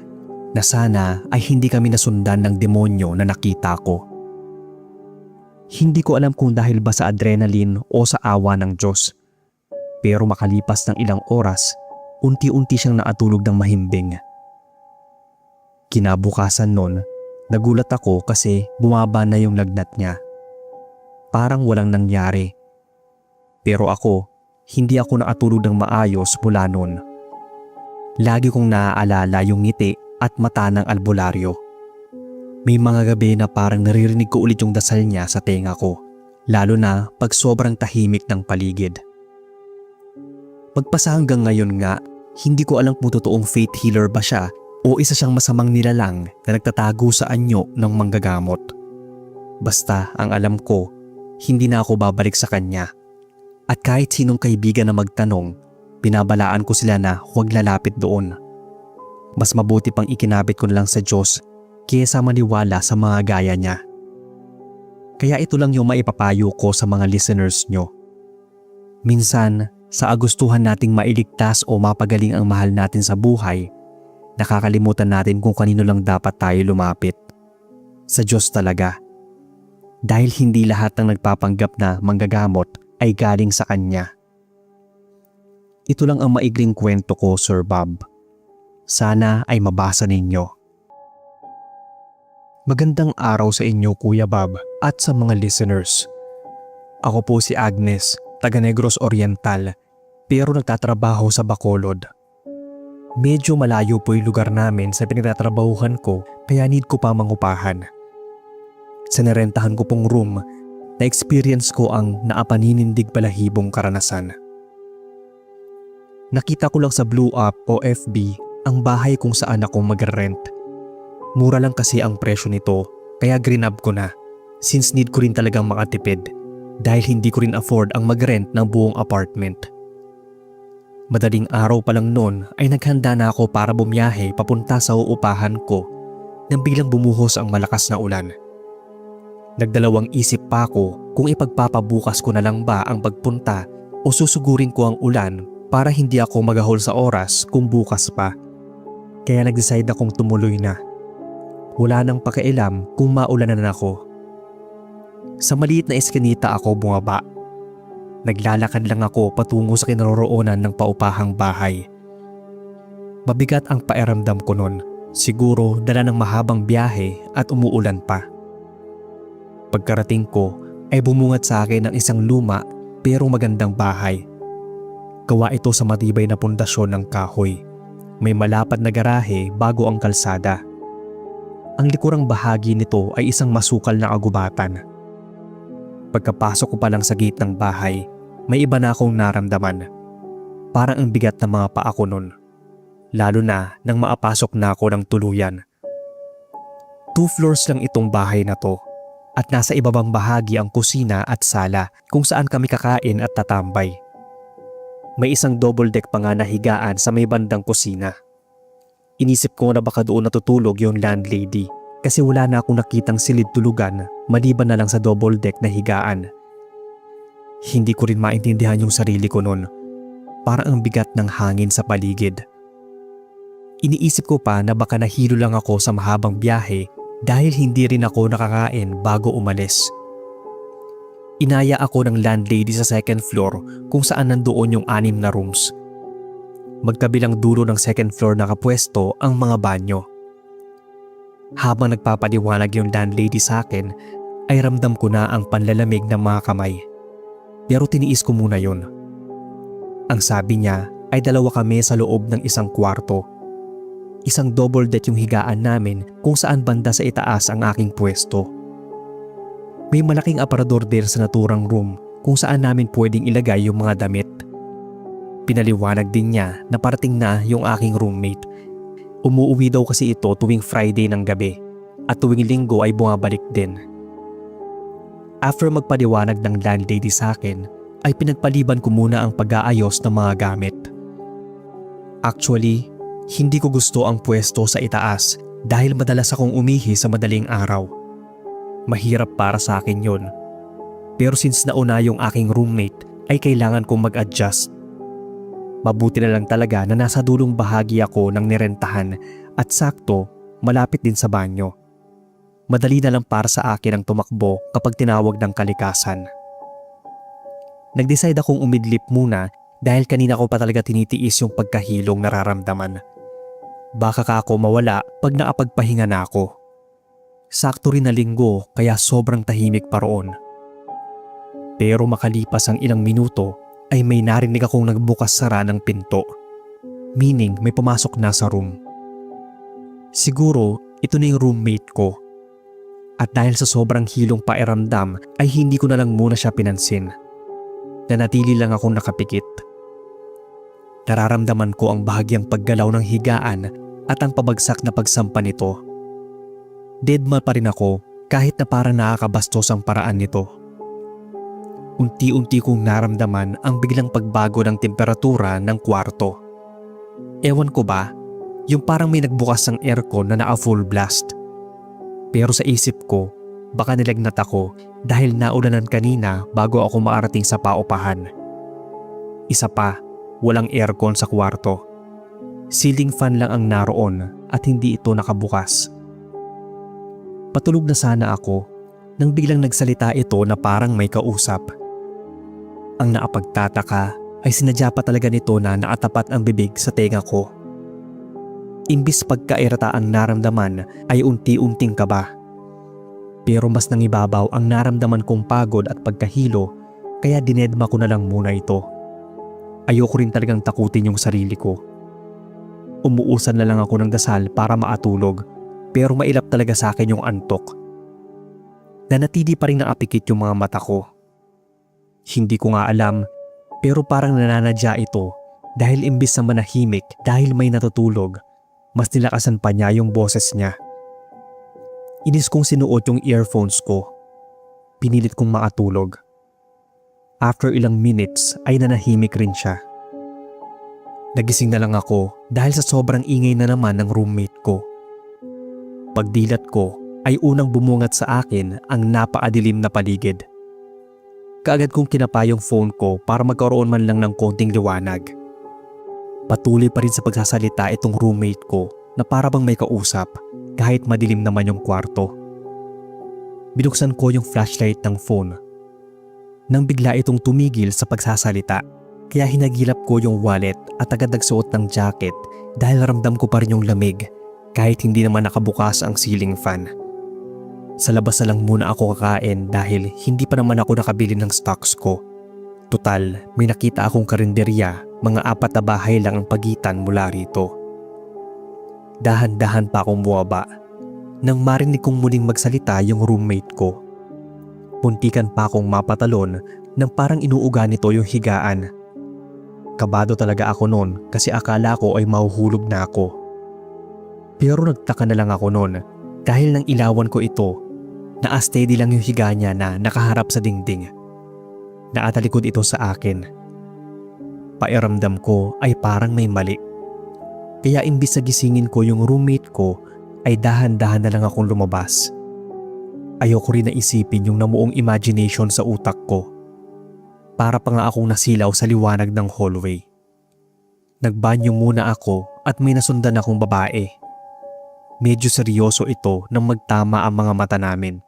na sana ay hindi kami nasundan ng demonyo na nakita ko. Hindi ko alam kung dahil ba sa adrenaline o sa awa ng Diyos. Pero makalipas ng ilang oras, unti-unti siyang naatulog ng mahimbing. Kinabukasan nun, nagulat ako kasi bumaba na yung lagnat niya. Parang walang nangyari. Pero ako, hindi ako nakatulog ng maayos mula nun. Lagi kong naaalala yung ngiti at mata ng albularyo. May mga gabi na parang naririnig ko ulit yung dasal niya sa tenga ko, lalo na pag sobrang tahimik ng paligid. Magpasa hanggang ngayon nga, hindi ko alam kung totoong faith healer ba siya o isa siyang masamang nilalang na nagtatago sa anyo ng manggagamot. Basta ang alam ko, hindi na ako babalik sa kanya. At kahit sinong kaibigan na magtanong, binabalaan ko sila na huwag lalapit doon. Mas mabuti pang ikinabit ko na lang sa Diyos kaysa maniwala sa mga gaya niya. Kaya ito lang yung maipapayo ko sa mga listeners nyo. Minsan, sa agustuhan nating mailigtas o mapagaling ang mahal natin sa buhay, nakakalimutan natin kung kanino lang dapat tayo lumapit. Sa Diyos talaga. Dahil hindi lahat ng nagpapanggap na manggagamot ay galing sa Kanya. Ito lang ang maigling kwento ko, Sir Bob. Sana ay mabasa ninyo. Magandang araw sa inyo, Kuya Bob, at sa mga listeners. Ako po si Agnes, taga Negros Oriental, pero nagtatrabaho sa Bacolod. Medyo malayo po yung lugar namin sa pinagtatrabahuhan ko kaya need ko pa mangupahan. Sa narentahan ko pong room, na-experience ko ang naapaninindig balahibong karanasan. Nakita ko lang sa Blue App o FB ang bahay kung saan ako mag-rent. Mura lang kasi ang presyo nito kaya grinab ko na since need ko rin talagang makatipid dahil hindi ko rin afford ang mag-rent ng buong apartment. Madaling araw pa lang noon ay naghanda na ako para bumiyahe papunta sa uupahan ko nang biglang bumuhos ang malakas na ulan. Nagdalawang isip pa ako kung ipagpapabukas ko na lang ba ang pagpunta o susugurin ko ang ulan para hindi ako magahol sa oras kung bukas pa. Kaya nag-decide akong tumuloy na. Wala nang pakialam kung maulanan na ako. Sa maliit na eskinita ako bumaba. Naglalakad lang ako patungo sa kinaroroonan ng paupahang bahay. Mabigat ang pakiramdam ko nun, siguro dala ng mahabang biyahe at umuulan pa. Pagkarating ko ay bumungat sa akin ng isang luma pero magandang bahay. Gawa ito sa matibay na pundasyon ng kahoy. May malapad na garahe bago ang kalsada. Ang likurang bahagi nito ay isang masukal na kagubatan. Pagkapasok ko pa lang sa gate ng bahay, may iba na akong naramdaman. Parang ang bigat ng mga paa ko nun. Lalo na nang maapasok na ako ng tuluyan. 2 floors lang itong bahay na to. at nasa ibabang bahagi ang kusina at sala kung saan kami kakain at tatambay. May isang double deck pa nga na higaan sa may bandang kusina. Inisip ko na baka doon natutulog yung landlady kasi wala na akong nakitang silid tulugan maliban na lang sa double deck na higaan. Hindi ko rin maintindihan yung sarili ko noon. Parang ang bigat ng hangin sa paligid. Iniisip ko pa na baka nahilo lang ako sa mahabang biyahe dahil hindi rin ako nakakain bago umalis. Inaya ako ng landlady sa second floor kung saan nandoon yung 6 na rooms. Magkabilang dulo ng second floor nakapwesto ang mga banyo. Habang nagpapaliwanag yung landlady sa akin ay ramdam ko na ang panlalamig ng mga kamay. Pero tiniis ko muna yun. Ang sabi niya ay 2 kami sa loob ng isang kwarto. Isang double deck yung higaan namin kung saan banda sa itaas ang aking pwesto. May malaking aparador din sa naturang room kung saan namin pwedeng ilagay yung mga damit. Pinaliwanag din niya na parating na yung aking roommate. Umuuwi daw kasi ito tuwing Friday ng gabi at tuwing Linggo ay bumabalik din. After magpaliwanag ng landlady sa akin, ay pinagpaliban ko muna ang pag-aayos ng mga gamit. Actually, hindi ko gusto ang pwesto sa itaas dahil madalas akong umihi sa madaling araw. Mahirap para sa akin yun. Pero since nauna yung aking roommate ay kailangan kong mag-adjust. Mabuti na lang talaga na nasa dulong bahagi ako ng nirentahan at sakto malapit din sa banyo. Madali na lang para sa akin ang tumakbo kapag tinawag ng kalikasan. Nag-decide akong umidlip muna dahil kanina ko pa talaga tinitiis yung pagkahilong nararamdaman. Baka ka ako mawala pag nakapagpahinga na ako. Sakto rin na Linggo kaya sobrang tahimik pa roon. Pero makalipas ang ilang minuto ay may narinig akong nagbukas-sara ng pinto. Meaning may pumasok na sa room. Siguro ito na yung roommate ko. At dahil sa sobrang hilong pakiramdam ay hindi ko na lang muna siya pinansin. Nanatili lang akong nakapikit. Nararamdaman ko ang bahagyang paggalaw ng higaan at ang pabagsak na pagsampa nito. Deadma pa rin ako kahit na parang nakakabastos ang paraan nito. Unti-unti kong naramdaman ang biglang pagbago ng temperatura ng kwarto. Ewan ko ba, yung parang may nagbukas ng aircon na naka-full blast. Pero sa isip ko, baka nilagnat ako dahil naulanan kanina bago ako maarating sa paupahan. Isa pa, walang aircon sa kwarto. Ceiling fan lang ang naroon at hindi ito nakabukas. Patulog na sana ako nang biglang nagsalita ito na parang may kausap. Ang naapagtataka ay sinadya pa talaga nito na nakatapat ang bibig sa tenga ko. Imbis pagkairata ang naramdaman ay unti-unting kaba. Pero mas nangibabaw ang naramdaman kong pagod at pagkahilo kaya dinedma ko na lang muna ito. Ayoko rin talagang takutin yung sarili ko. Umuusan na lang ako ng dasal para maatulog pero mailap talaga sa akin yung antok. Nanatili pa rin nakapikit yung mga mata ko. Hindi ko nga alam pero parang nananadya ito dahil imbis na manahimik dahil may natutulog, mas nilakasan pa niya yung boses niya. Inis kong sinuot yung earphones ko. Pinilit kong makatulog. After ilang minutes ay nanahimik rin siya. Nagising na lang ako dahil sa sobrang ingay na naman ng roommate ko. Pagdilat ko ay unang bumungat sa akin ang napakadilim na paligid. Kaagad kong kinapa yung phone ko para magkaroon man lang ng konting liwanag. Patuloy pa rin sa pagsasalita itong roommate ko na para bang may kausap kahit madilim naman yung kwarto. Binuksan ko yung flashlight ng phone. Nang bigla itong tumigil sa pagsasalita, kaya hinagilap ko yung wallet at agad nagsuot ng jacket dahil ramdam ko pa rin yung lamig kahit hindi naman nakabukas ang ceiling fan. Sa labas na lang muna ako kakain dahil hindi pa naman ako nakabili ng stocks ko. Total, may nakita akong karinderya, mga 4 na bahay lang ang pagitan mula rito. Dahan-dahan pa akong bumaba nang marinig kong muling magsalita yung roommate ko. Puntikan pa akong mapatalon nang parang inuuga nito yung higaan. Kabado talaga ako noon kasi akala ko ay mahuhulog na ako. Pero nagtaka na lang ako noon dahil nang ilawan ko ito, Na-steady lang yung higa niya na nakaharap sa dingding. Nakatalikod ito sa akin. Pairamdam ko ay parang may mali. Kaya imbis na gisingin ko yung roommate ko ay dahan-dahan na lang akong lumabas. Ayoko rin na isipin yung namuong imagination sa utak ko. Para pa nga akong nasilaw sa liwanag ng hallway. Nagbanyo muna ako at may nasundan akong babae. Medyo seryoso ito nang magtama ang mga mata namin.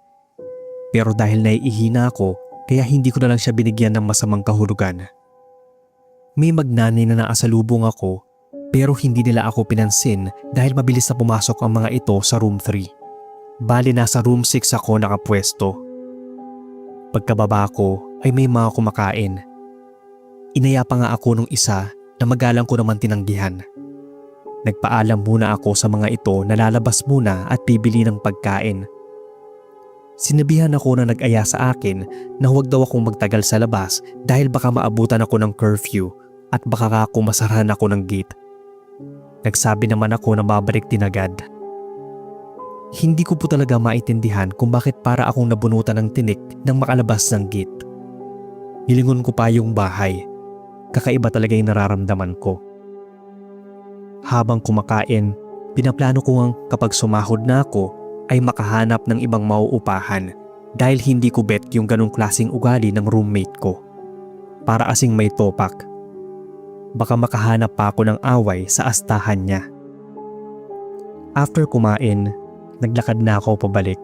Pero dahil naiihina ako, kaya hindi ko na lang siya binigyan ng masamang kahulugan. May magnanay na naasalubong ako pero hindi nila ako pinansin dahil mabilis na pumasok ang mga ito sa room 3. Bali nasa room 6 ako nakapwesto. Pagkababa ko ay may mga kumakain. Inaya pa nga ako nung isa na magalang ko naman tinanggihan. Nagpaalam muna ako sa mga ito na lalabas muna at bibili ng pagkain. Sinabihan ako na nag-aya sa akin na huwag daw akong magtagal sa labas dahil baka maabutan ako ng curfew at baka ako masarahan ako ng gate. Nagsabi naman ako na babalik din agad. Hindi ko po talaga maintindihan kung bakit para akong nabunutan ng tinik nang makalabas ng gate. Nilingon ko pa yung bahay. Kakaiba talaga yung nararamdaman ko. Habang kumakain, pinaplano ko ang kapag sumahod na ako ay makahanap ng ibang mauupahan dahil hindi ko bet yung ganong klaseng ugali ng roommate ko. Para asing may topak. Baka makahanap pa ako ng away sa astahan niya. After kumain, naglakad na ako pabalik.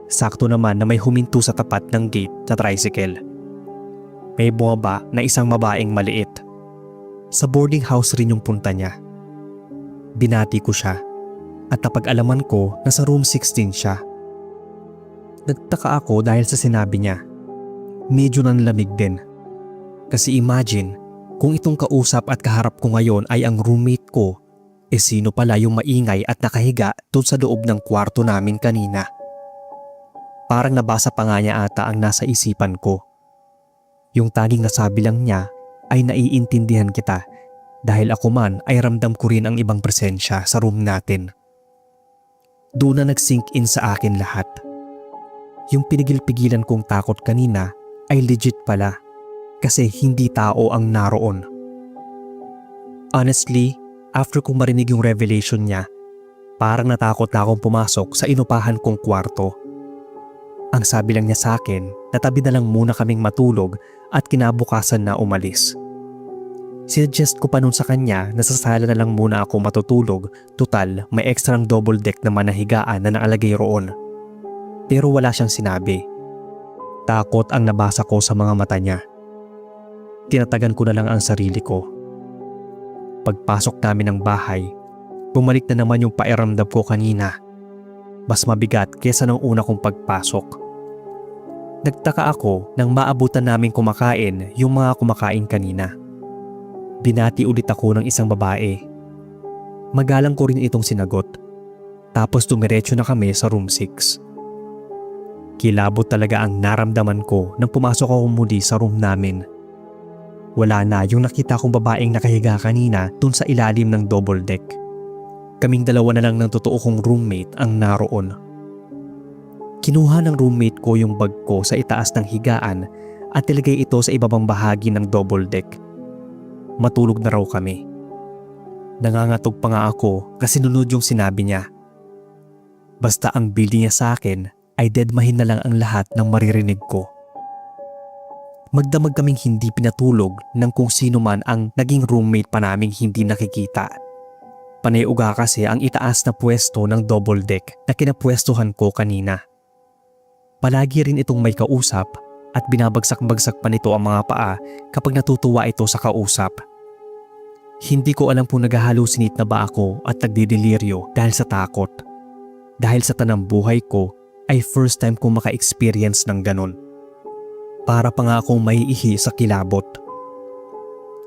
Sakto naman na may huminto sa tapat ng gate na tricycle. May bumaba na isang babaeng maliit. Sa boarding house rin yung punta niya. Binati ko siya at napag-alaman ko na sa room 16 siya. Nagtaka ako dahil sa sinabi niya. Medyo nanlamig din. Kasi imagine kung itong kausap at kaharap ko ngayon ay ang roommate ko, sino pala yung maingay at nakahiga doon sa loob ng kwarto namin kanina. Parang nabasa pa nga niya ata ang nasa isipan ko. Yung tanging nasabi lang niya ay naiintindihan kita dahil ako man ay ramdam ko rin ang ibang presensya sa room natin. Doon na nag-sink in sa akin lahat. Yung pinigil-pigilan kong takot kanina ay legit pala kasi hindi tao ang naroon. Honestly, after kong marinig yung revelation niya, parang natakot na akong pumasok sa inupahan kong kwarto. Ang sabi lang niya sa akin na tabi na lang muna kaming matulog at kinabukasan na umalis. Sinuggest ko pa nun sa kanya na sa sala na lang muna ako matutulog, tutal may ekstrang double deck na manahigaan na naalagay roon. Pero wala siyang sinabi. Takot ang nabasa ko sa mga mata niya. Tinatagan ko na lang ang sarili ko. Pagpasok namin ng bahay, bumalik na naman yung pairamdam ko kanina. Mas mabigat kesa nung una kong pagpasok. Nagtaka ako nang maabutan namin kumakain yung mga kumakain kanina. Binati ulit ako ng isang babae. Magalang ko rin itong sinagot. Tapos dumiretso na kami sa room 6. Kilabot talaga ang naramdaman ko nang pumasok ako muli sa room namin. Wala na yung nakita kong babaeng nakahiga kanina dun sa ilalim ng double deck. Kaming dalawa na lang ng totoo kong roommate ang naroon. Kinuha ng roommate ko yung bag ko sa itaas ng higaan at nilagay ito sa ibabang bahagi ng double deck. Matulog na raw kami. Nangangatog pa nga ako kasi nunod yung sinabi niya. Basta ang bilin niya sa akin ay deadmahin na lang ang lahat ng maririnig ko. Magdamag kaming hindi pinatulog ng kung sino man ang naging roommate pa naming hindi nakikita. Panay-uga kasi ang itaas na pwesto ng double deck na kinapwestuhan ko kanina. Palagi rin itong may kausap at binabagsak-bagsak pa nito ang mga paa kapag natutuwa ito sa kausap. Hindi ko alam kung naghahalusinate na ba ako at nagdidelirio dahil sa takot. Dahil sa tanang buhay ko ay first time kong maka-experience ng ganon. Para pa nga akong maiihi sa kilabot.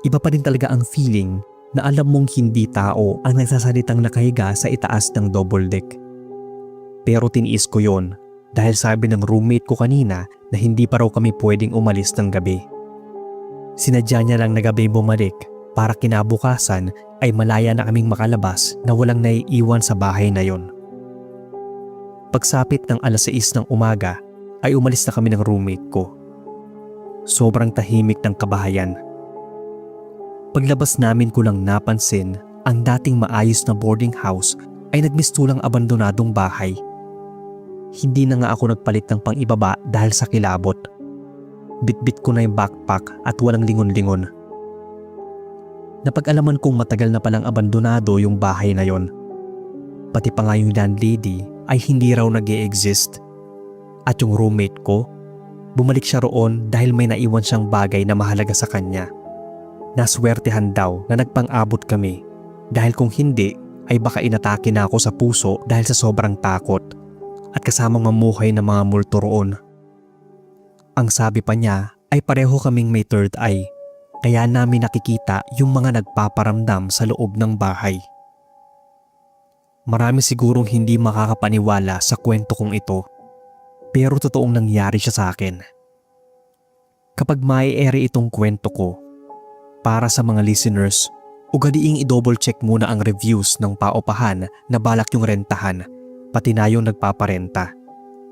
Iba pa rin talaga ang feeling na alam mong hindi tao ang nagsasalitang nakahiga sa itaas ng double deck. Pero tiniis ko yon dahil sabi ng roommate ko kanina na hindi pa raw kami pwedeng umalis ng gabi. Sinadya niya lang na gabi bumalik para kinabukasan ay malaya na kaming makalabas na walang naiiwan sa bahay na yon. Pagsapit ng 6:00 ng umaga ay umalis na kami ng roommate ko. Sobrang tahimik ng kabahayan. Paglabas namin ko lang napansin ang dating maayos na boarding house ay nagmistulang abandonadong bahay. Hindi na nga ako nagpalit ng pang-ibaba dahil sa kilabot. Bitbit ko na yung backpack at walang lingon-lingon. Napag-alaman kong matagal na palang abandonado yung bahay na yon. Pati pa nga yung landlady ay hindi raw nag-e-exist. At yung roommate ko, bumalik siya roon dahil may naiwan siyang bagay na mahalaga sa kanya. Naswertehan daw na nagpang-abot kami dahil kung hindi ay baka inatake na ako sa puso dahil sa sobrang takot at kasamang mamuhay ng mga multo roon. Ang sabi pa niya ay pareho kaming may third eye kaya namin nakikita yung mga nagpaparamdam sa loob ng bahay. Marami sigurong hindi makakapaniwala sa kwento kong ito pero totoong nangyari siya sa akin. Kapag mai-ere itong kwento ko, para sa mga listeners, ugaliing i-double check muna ang reviews ng paupahan na balak yung rentahan, pati na yung nagpaparenta.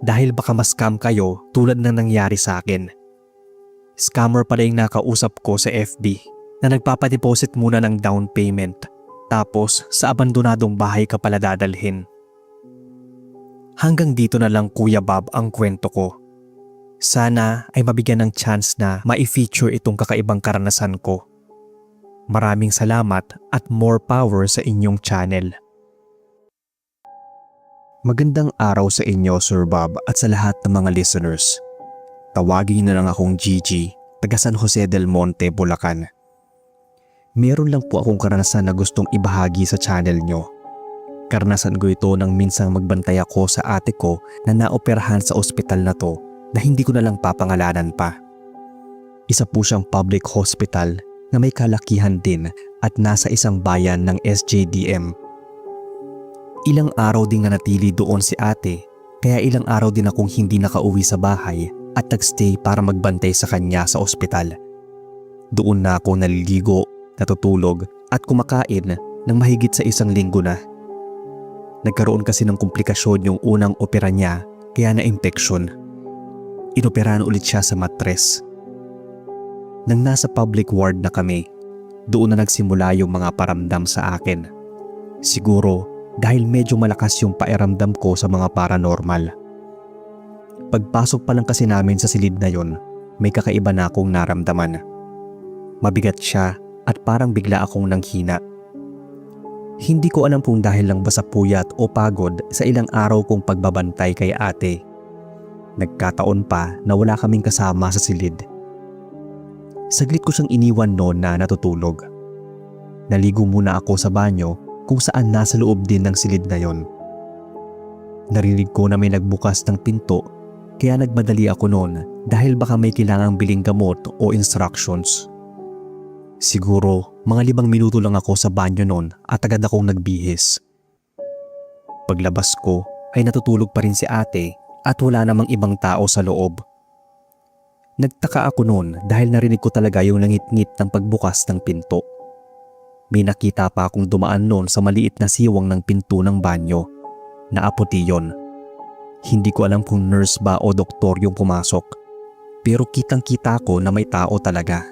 Dahil baka ma-scam kayo tulad ng nangyari sa akin. Scammer pala yung nakausap ko sa FB na nagpapadeposit muna ng down payment, tapos sa abandonadong bahay ka pala dadalhin. Hanggang dito na lang Kuya Bob ang kwento ko. Sana ay mabigyan ng chance na ma-feature itong kakaibang karanasan ko. Maraming salamat at more power sa inyong channel. Magandang araw sa inyo Sir Bob at sa lahat ng mga listeners. Tawagin na lang akong Gigi, taga San Jose del Monte, Bulacan. Meron lang po akong karanasan na gustong ibahagi sa channel nyo. Karanasan ko ito nang minsang magbantay ako sa ate ko na naoperahan sa ospital na to na hindi ko na lang papangalanan pa. Isa po siyang public hospital na may kalakihan din at nasa isang bayan ng SJDM. Ilang araw din nga natili doon si ate kaya ilang araw din akong hindi nakauwi sa bahay at nagstay para magbantay sa kanya sa ospital. Doon na ako naliligo, natutulog at kumakain ng mahigit sa 1 linggo na. Nagkaroon kasi ng komplikasyon yung unang opera niya kaya na-infection. Inoperahan ulit siya sa matres. Nang nasa public ward na kami, doon na nagsimula yung mga paramdam sa akin. Siguro dahil medyo malakas yung pakiramdam ko sa mga paranormal. Pagpasok pa lang kasi namin sa silid na yon, may kakaiba na akong naramdaman. Mabigat siya at parang bigla akong nanghina. Hindi ko alam kung dahil lang ba sa puyat o pagod sa ilang araw kong pagbabantay kay ate. Nagkataon pa na wala kaming kasama sa silid. Saglit ko siyang iniwan noon na natutulog. Naligo muna ako sa banyo kung saan nasa loob din ng silid na yon. Narinig ko na may nagbukas ng pinto kaya nagmadali ako noon dahil baka may kailangang biling gamot o instructions. Siguro mga 5 minuto lang ako sa banyo noon at agad akong nagbihis. Paglabas ko ay natutulog pa rin si ate at wala namang ibang tao sa loob. Nagtaka ako noon dahil narinig ko talaga yung langit-ngit ng pagbukas ng pinto. May nakita pa akong dumaan noon sa maliit na siwang ng pinto ng banyo. Naaputi yon. Hindi ko alam kung nurse ba o doktor yung pumasok. Pero kitang-kita ko na may tao talaga.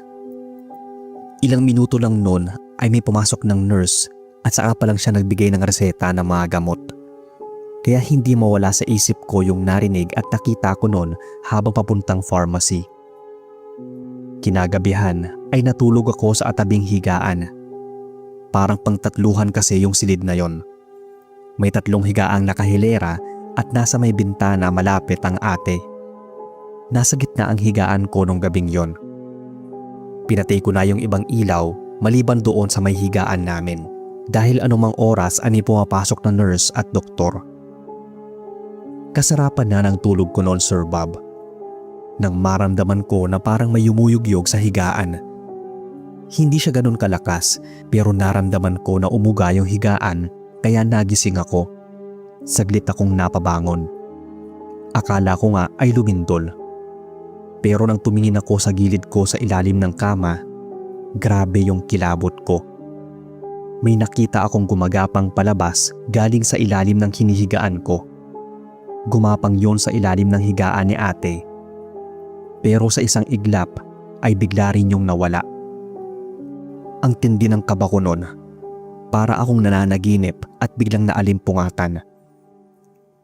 Ilang minuto lang noon ay may pumasok ng nurse at saka pa lang siya nagbigay ng reseta ng mga gamot. Kaya hindi mawala sa isip ko yung narinig at nakita ko noon habang papuntang pharmacy. Kinagabihan ay natulog ako sa atabing higaan. Parang pangtatluhan kasi yung silid na yon. May 3 higaang nakahilera at nasa may bintana malapit ang ate. Nasa gitna ang higaan ko nung gabing yon. Pinatay ko na yung ibang ilaw maliban doon sa may higaan namin dahil anumang oras ani pumapasok na nurse at doktor. Kasarapan na ng tulog ko noon Sir Bob. Nang maramdaman ko na parang may yumuyugyog sa higaan. Hindi siya ganun kalakas pero naramdaman ko na umuga yung higaan kaya nagising ako. Saglit akong napabangon. Akala ko nga ay lumindol. Pero nang tumingin ako sa gilid ko sa ilalim ng kama, grabe yung kilabot ko. May nakita akong gumagapang palabas galing sa ilalim ng hinihigaan ko. Gumapang yon sa ilalim ng higaan ni ate. Pero sa isang iglap ay bigla rin yung nawala. Ang tindi ng kaba ko nun. Para akong nananaginip at biglang naalimpungatan.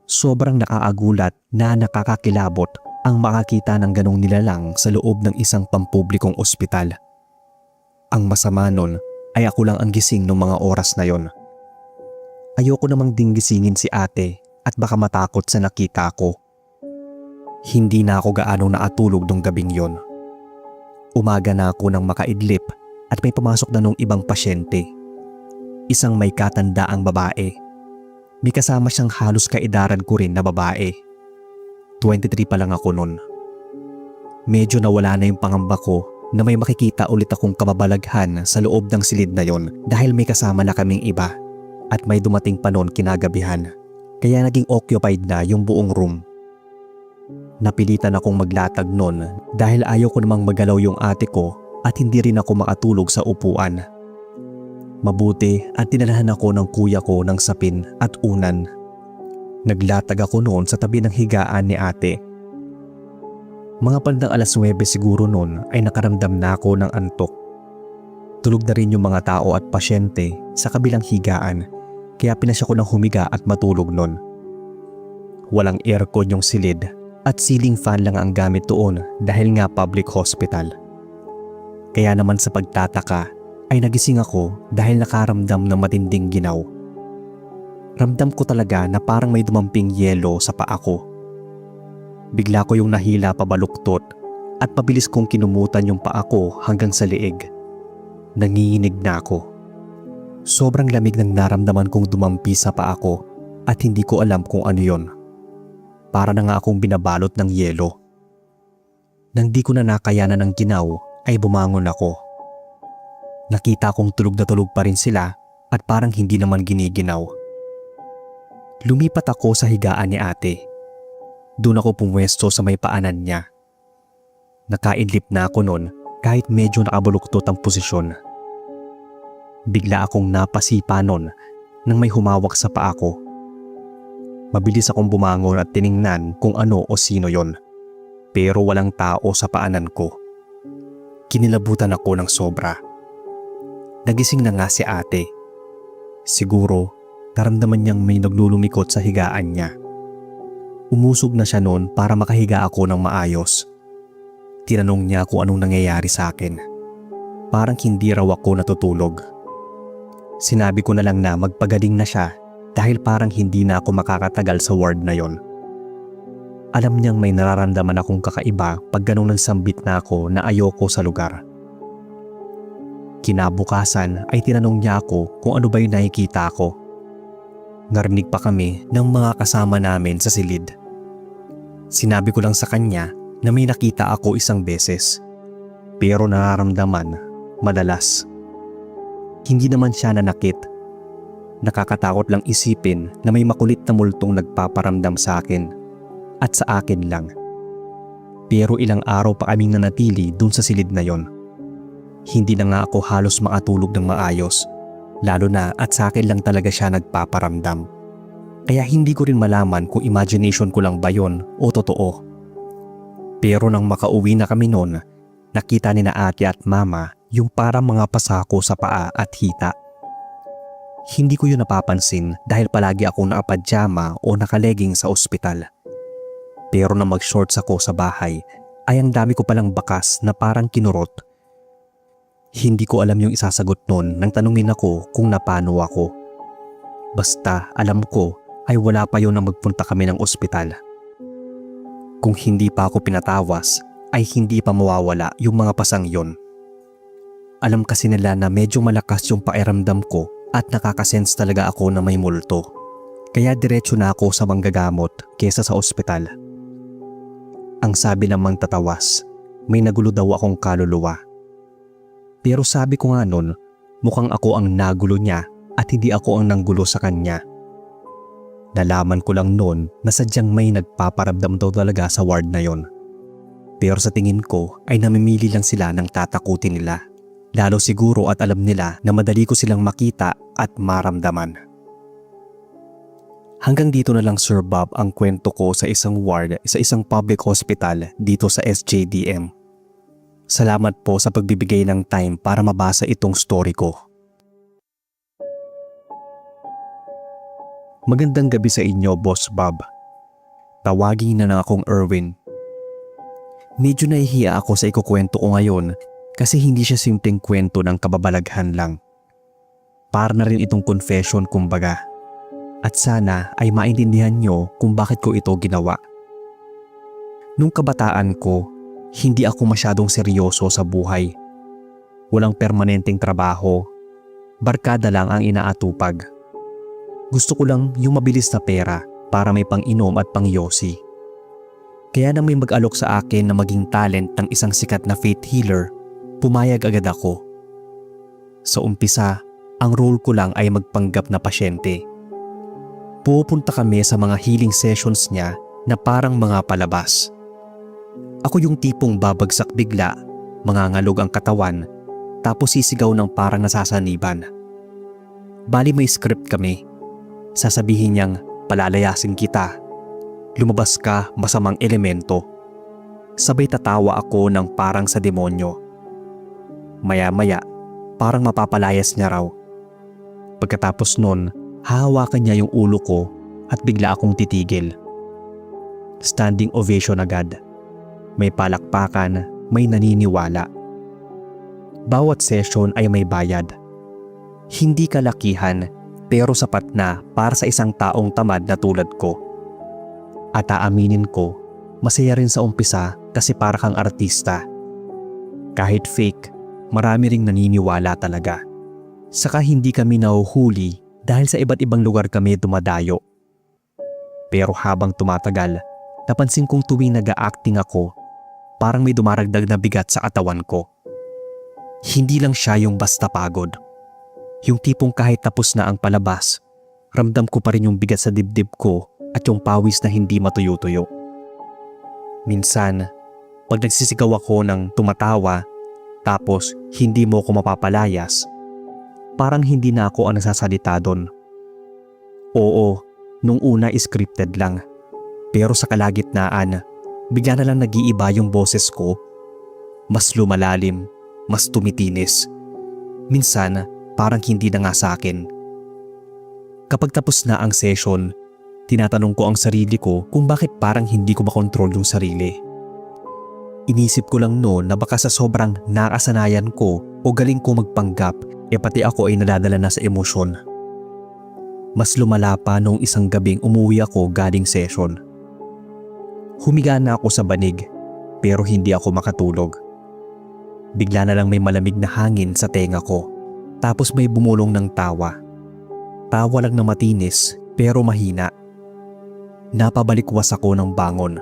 Sobrang nakaagulat na nakakakilabot ang makakita ng ganong nilalang sa loob ng isang pampublikong ospital. Ang masama nun ay ako lang ang gising ng mga oras na yon. Ayoko namang ding gisingin si ate at baka matakot sa nakita ko. Hindi na ako gaano nakatulog nung gabing yon. Umaga na ako nang makaidlip at may pumasok na nung ibang pasyente. Isang may katandaang babae. May kasama siyang halos kaedaran ko rin na babae. 23 pa lang ako nun. Medyo nawala na yung pangamba ko na may makikita ulit akong kababalaghan sa loob ng silid na yon dahil may kasama na kaming iba at may dumating pa noon kinagabihan. Kaya naging occupied na yung buong room. Napilitan akong maglatag nun dahil ayaw ko namang magalaw yung ate ko at hindi rin ako makatulog sa upuan. Mabuti at dinalahan ako ng kuya ko ng sapin at unan. Naglatag ako noon sa tabi ng higaan ni ate. Mga bandang 9:00 siguro noon ay nakaramdam na ako ng antok. Tulog na rin yung mga tao at pasyente sa kabilang higaan kaya pinasya ko ng humiga at matulog noon. Walang aircon yung silid at ceiling fan lang ang gamit doon dahil nga public hospital. Kaya naman sa pagtataka ay nagising ako dahil nakaramdam ng matinding ginaw. Ramdam ko talaga na parang may dumamping yelo sa paa ko. Bigla ko yung nahila pabaluktot at pabilis kong kinumutan yung paa ko hanggang sa leeg. Nanginginig na ako. Sobrang lamig ng naramdaman kong dumampi sa paa ko at hindi ko alam kung ano yon. Para na nga akong binabalot ng yelo. Nang di ko na nakayanan ng ginaw ay bumangon ako. Nakita kong tulog na tulog pa rin sila at parang hindi naman giniginaw. Lumipat ako sa higaan ni ate. Doon ako pumwesto sa may paanan niya. Nakaidlip na ako noon kahit medyo nakabuluktot ang posisyon. Bigla akong napasipa noon nang may humawak sa paa ko. Mabilis akong bumangon at tiningnan kung ano o sino yon. Pero walang tao sa paanan ko. Kinilabutan ako ng sobra. Nagising na nga si ate. Siguro, naramdaman niyang may naglulumikot sa higaan niya. Umusog na siya noon para makahiga ako ng maayos. Tinanong niya kung anong nangyayari sa akin. Parang hindi raw ako natutulog. Sinabi ko na lang na magpagaling na siya dahil parang hindi na ako makakatagal sa ward na yon. Alam niyang may nararamdaman akong kakaiba pag ganong nagsambit na ako na ayoko sa lugar. Kinabukasan ay tinanong niya ako kung ano ba yung nakikita ko. Narinig pa kami ng mga kasama namin sa silid. Sinabi ko lang sa kanya na may nakita ako isang beses. Pero nararamdaman, madalas. Hindi naman siya nanakit. Nakakatakot lang isipin na may makulit na multong nagpaparamdam sa akin. At sa akin lang. Pero ilang araw pa kaming nanatili dun sa silid na yon. Hindi na nga ako halos makatulog ng maayos, lalo na at sa akin lang talaga siya nagpaparamdam. Kaya hindi ko rin malaman kung imagination ko lang ba yon o totoo. Pero nang makauwi na kami noon, nakita ni na ate at mama yung parang mga pasako sa paa at hita. Hindi ko yun napapansin dahil palagi akong nakapadyama o nakaleging sa ospital. Pero nang mag-shorts ako sa bahay, ay ang dami ko palang bakas na parang kinurot. Hindi ko alam yung isasagot nun nang tanungin ako kung napano ako. Basta alam ko ay wala pa yun na magpunta kami ng ospital. Kung hindi pa ako pinatawas ay hindi pa mawawala yung mga pasang yon. Alam kasi nila na medyo malakas yung pakiramdam ko at nakakasense talaga ako na may multo. Kaya diretso na ako sa manggagamot kesa sa ospital. Ang sabi namang tatawas, may nagulo daw akong kaluluwa. Pero sabi ko nga nun, mukhang ako ang nagulo niya at hindi ako ang nanggulo sa kanya. Nalaman ko lang noon na sadyang may nagpaparamdam daw talaga sa ward na yon. Pero sa tingin ko ay namimili lang sila ng tatakutin nila. Lalo siguro at alam nila na madali ko silang makita at maramdaman. Hanggang dito na lang Sir Bob ang kwento ko sa isang ward sa isang public hospital dito sa SJDM. Salamat po sa pagbibigay ng time para mabasa itong story ko. Magandang gabi sa inyo, Boss Bob. Tawagin na lang akong Erwin. Medyo nahihiya ako sa ikukwento ko ngayon kasi hindi siya simpleng kwento ng kababalaghan lang. Para na rin itong confession kumbaga. At sana ay maintindihan nyo kung bakit ko ito ginawa. Nung kabataan ko, hindi ako masyadong seryoso sa buhay. Walang permanenteng trabaho, barkada lang ang inaatupag. Gusto ko lang yung mabilis na pera para may pang-inom at pang-yosi. Kaya nang may mag-alok sa akin na maging talent ng isang sikat na faith healer, pumayag agad ako. Sa umpisa, ang role ko lang ay magpanggap na pasyente. Pupunta kami sa mga healing sessions niya na parang mga palabas. Ako yung tipong babagsak bigla, mangangalog ang katawan, tapos sisigaw ng parang nasasaniban. Bali may script kami. Sasabihin niyang palalayasin kita. Lumabas ka, masamang elemento. Sabay tatawa ako ng parang sa demonyo. Maya-maya, parang mapapalayas niya raw. Pagkatapos nun, hahawakan niya yung ulo ko at bigla akong titigil. Standing ovation agad. May palakpakan, may naniniwala. Bawat session ay may bayad. Hindi kalakihan pero sapat na para sa isang taong tamad na tulad ko. At aaminin ko, masaya rin sa umpisa kasi para kang artista. Kahit fake, marami ring naniniwala talaga. Saka hindi kami nahuhuli dahil sa iba't ibang lugar kami dumadayo. Pero habang tumatagal, napansin kong tuwing nag-a-acting ako, parang may dumaragdag na bigat sa katawan ko. Hindi lang siya yung basta pagod. Yung tipong kahit tapos na ang palabas, ramdam ko pa rin yung bigat sa dibdib ko at yung pawis na hindi matuyo-tuyo. Minsan, pag nagsisigaw ako ng tumatawa, tapos hindi mo ko mapapalayas, parang hindi na ako ang nasasalita doon. Oo, nung una scripted lang. Pero sa kalagitnaan, bigla na lang nag-iiba yung boses ko. Mas lumalalim, mas tumitinis. Minsan, parang hindi na nga sa akin. Kapag tapos na ang session, tinatanong ko ang sarili ko kung bakit parang hindi ko makontrol yung sarili. Inisip ko lang noon na baka sa sobrang nakasanayan ko o galing ko magpanggap, pati ako ay nadadala na sa emosyon. Mas lumala pa noong isang gabing umuwi ako galing session. Humiga na ako sa banig pero hindi ako makatulog. Bigla na lang may malamig na hangin sa tenga ko, tapos may bumulong ng tawa. Tawa lang na matinis pero mahina. Napabalikwas ako ng bangon.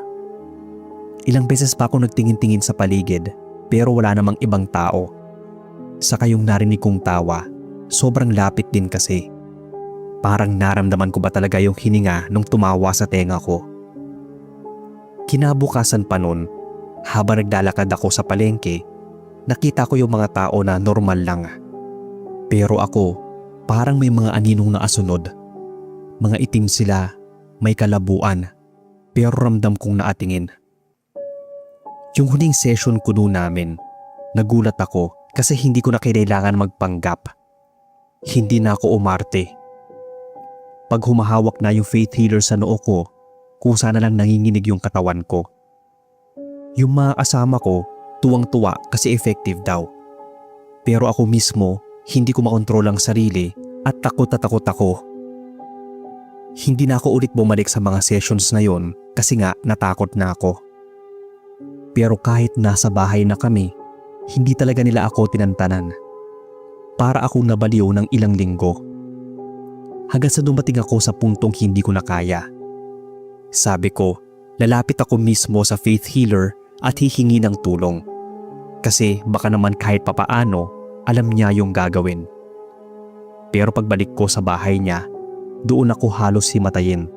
Ilang beses pa ako nagtingin-tingin sa paligid pero wala namang ibang tao. Saka yung narinig kong tawa, sobrang lapit din kasi. Parang naramdaman ko ba talaga yung hininga nung tumawa sa tenga ko. Kinabukasan pa nun, habang naglalakad ako sa palengke, nakita ko yung mga tao na normal lang. Pero ako, parang may mga aninong naasunod. Mga itim sila, may kalabuan, pero ramdam kong naatingin. Yung huling session kuno namin, nagulat ako kasi hindi ko na kailangan magpanggap. Hindi na ako umarte. Pag humahawak na yung faith healer sa noo ko, kusa na lang nanginginig yung katawan ko. Yung mga kasama ko, tuwang-tuwa kasi effective daw. Pero ako mismo, hindi ko makontrol ang sarili at takot ako. Hindi na ako ulit bumalik sa mga sessions na yon kasi nga natakot na ako. Pero kahit nasa bahay na kami, hindi talaga nila ako tinantanan. Para akong nabaliw ng ilang linggo. Hanggang sa dumating ako sa puntong hindi ko na kaya. Sabi ko, lalapit ako mismo sa faith healer at hihingi ng tulong. Kasi baka naman kahit papaano, alam niya yung gagawin. Pero pagbalik ko sa bahay niya, doon ako halos himatayin.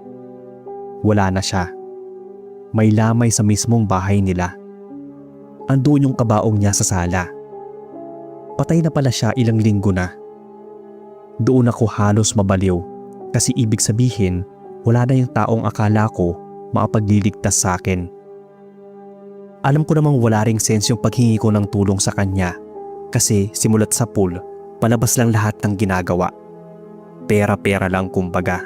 Wala na siya. May lamay sa mismong bahay nila. Andoon yung kabaong niya sa sala. Patay na pala siya ilang linggo na. Doon ako halos mabaliw kasi ibig sabihin wala na yung taong akala ko makapagliligtas sa akin. Alam ko namang wala ring sense yung paghingi ko ng tulong sa kanya kasi simulat sa pool, palabas lang lahat ng ginagawa. Pera-pera lang kumbaga.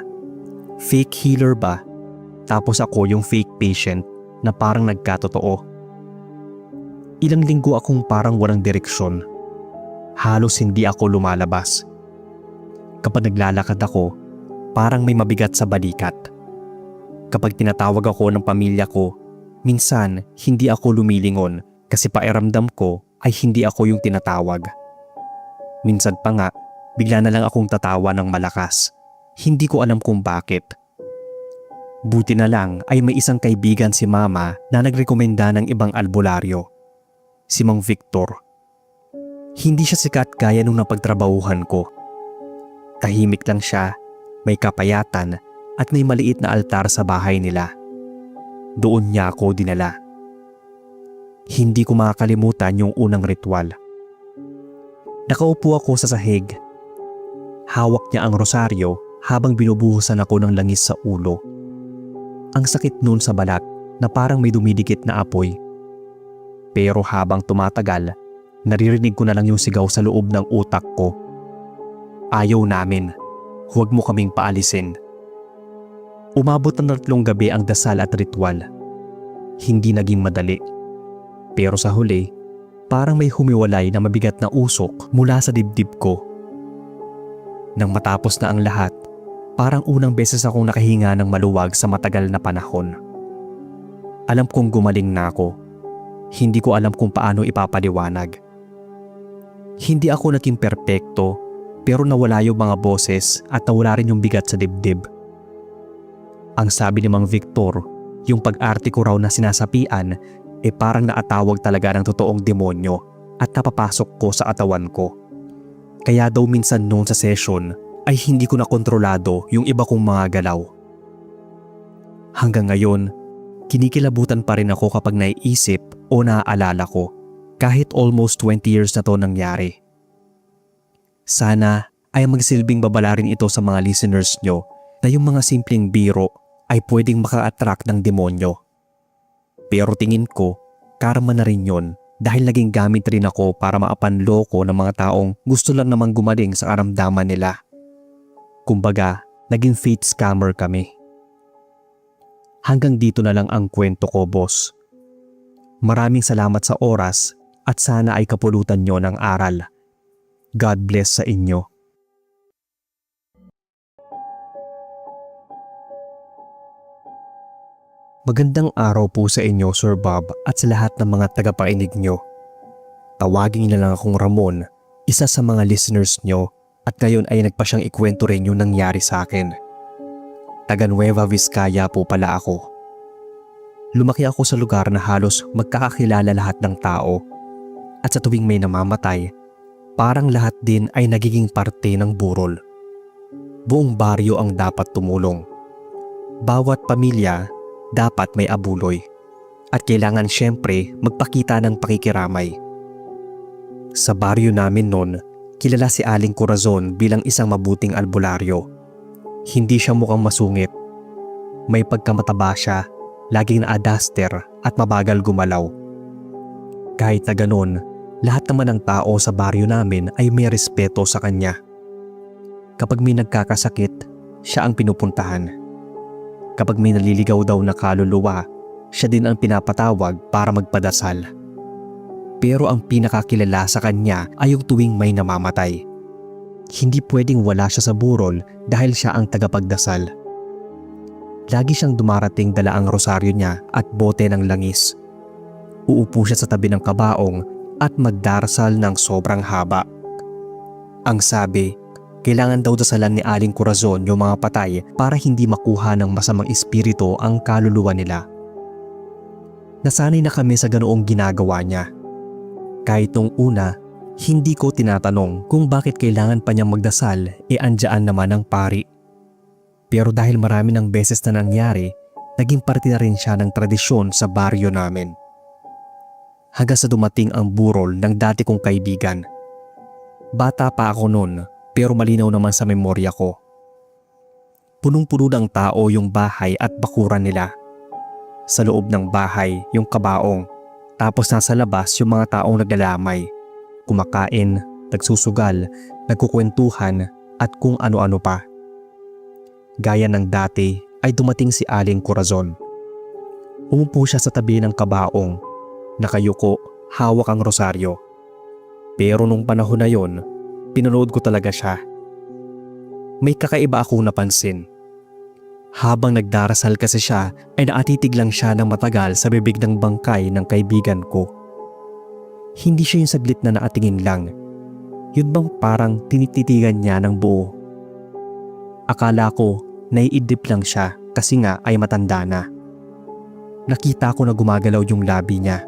Fake healer ba? Tapos ako yung fake patient na parang nagkatotoo. Ilang linggo akong parang walang direksyon. Halos hindi ako lumalabas. Kapag naglalakad ako, parang may mabigat sa balikat. Kapag tinatawag ako ng pamilya ko, minsan hindi ako lumilingon kasi pakiramdam ko ay hindi ako yung tinatawag. Minsan pa nga, bigla na lang akong tatawa ng malakas. Hindi ko alam kung bakit. Buti na lang ay may isang kaibigan si Mama na nagrekomenda ng ibang albularyo. Si Mang Victor. Hindi siya sikat gaya nung napagtrabahuhan ko. Tahimik lang siya, may kapayatan at may maliit na altar sa bahay nila. Doon niya ako dinala. Hindi ko makakalimutan yung unang ritual. Nakaupo ako sa sahig. Hawak niya ang rosaryo habang binubuhusan ako ng langis sa ulo. Ang sakit nun sa balat na parang may dumidikit na apoy. Pero habang tumatagal, naririnig ko na lang yung sigaw sa loob ng utak ko. Ayaw namin. Huwag mo kaming paalisin. Umabot ng 3 gabi ang dasal at ritual. Hindi naging madali. Pero sa huli, parang may humiwalay na mabigat na usok mula sa dibdib ko. Nang matapos na ang lahat, parang unang beses akong nakahinga ng maluwag sa matagal na panahon. Alam kong gumaling na ako. Hindi ko alam kung paano ipapaliwanag. Hindi ako naging perpekto, pero nawala yung mga boses at nawala rin yung bigat sa dibdib. Ang sabi ni Mang Victor, yung pag-arte ko raw na sinasapian parang naatawag talaga ng totoong demonyo at napapasok ko sa katawan ko. Kaya daw minsan noon sa session ay hindi ko na kontrolado yung iba kong mga galaw. Hanggang ngayon, kinikilabutan pa rin ako kapag naiisip o naaalala ko kahit almost 20 years na to nangyari. Sana ay magsilbing babala rin ito sa mga listeners nyo na yung mga simpleng biro ay pwedeng maka-attract ng demonyo. Pero tingin ko, karma na rin yun dahil naging gamit rin ako para maapanloko ng mga taong gusto lang namang gumaling sa karamdaman nila. Kumbaga, naging fate scammer kami. Hanggang dito na lang ang kwento ko, boss. Maraming salamat sa oras at sana ay kapulutan nyo ng aral. God bless sa inyo. Magandang araw po sa inyo, Sir Bob, at sa lahat ng mga tagapakinig nyo. Tawagin niyo na lang akong Ramon, isa sa mga listeners nyo, at ngayon ay nagpa siyang ikwento rin yung nangyari sa akin. Taga Nueva Vizcaya po pala ako. Lumaki ako sa lugar na halos magkakakilala lahat ng tao, at sa tuwing may namamatay, parang lahat din ay nagiging parte ng burol. Buong baryo ang dapat tumulong. Bawat pamilya dapat may abuloy at kailangan syempre magpakita ng pakikiramay. Sa baryo namin noon, kilala si Aling Corazon bilang isang mabuting albularyo. Hindi siya mukhang masungit. May pagkamataba siya, laging na-adaster at mabagal gumalaw. Kahit na ganon, lahat naman ng tao sa baryo namin ay may respeto sa kanya. Kapag may nagkakasakit, siya ang pinupuntahan. Kapag may naliligaw daw na kaluluwa, siya din ang pinapatawag para magpadasal. Pero ang pinakakilala sa kanya ay yung tuwing may namamatay. Hindi pwedeng wala siya sa burol dahil siya ang tagapagdasal. Lagi siyang dumarating dala ang rosaryo niya at bote ng langis. Uupo siya sa tabi ng kabaong at magdarasal ng sobrang haba. Ang sabi, kailangan daw dasalan ni Aling Corazon yung mga patay para hindi makuha ng masamang espiritu ang kaluluwa nila. Nasanay na kami sa ganoong ginagawa niya. Kahit nung una, hindi ko tinatanong kung bakit kailangan pa niyang magdasal andyan naman ang pari. Pero dahil marami ng beses na nangyari, naging parte na rin siya ng tradisyon sa baryo namin. Hanggang sa dumating ang burol ng dati kong kaibigan. Bata pa ako noon pero malinaw naman sa memorya ko. Punong-puno ng tao yung bahay at bakuran nila. Sa loob ng bahay yung kabaong, tapos nasa labas yung mga taong naglalamay, kumakain, nagsusugal, nagkukwentuhan at kung ano-ano pa. Gaya ng dati ay dumating si Aling Corazon. Umupo siya sa tabi ng kabaong, nakayuko, hawak ang rosaryo. Pero nung panahon na yon, pinanood ko talaga siya. May kakaiba akong napansin. Habang nagdarasal kasi siya ay naatitig lang siya ng matagal sa bibig ng bangkay ng kaibigan ko. Hindi siya yung saglit na naatingin lang. Yun bang parang tinititigan niya ng buo. Akala ko naiidip lang siya kasi nga ay matanda na. Nakita ko na gumagalaw yung labi niya.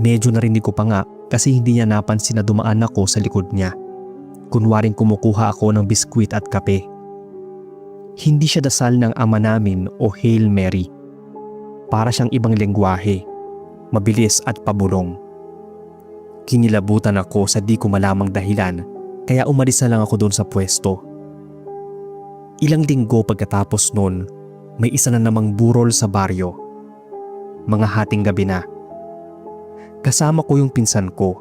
Medyo narinig ko pa nga kasi hindi niya napansin na dumaan ako sa likod niya. Kunwaring kumukuha ako ng biskwit at kape. Hindi siya dasal ng Ama Namin o Hail Mary. Para siyang ibang lengguwahe, mabilis at pabulong. Kinilabutan ako sa di ko malamang dahilan kaya umalis na lang ako doon sa pwesto. Ilang linggo pagkatapos noon, may isa na namang burol sa baryo. Mga hating gabi na. Kasama ko yung pinsan ko.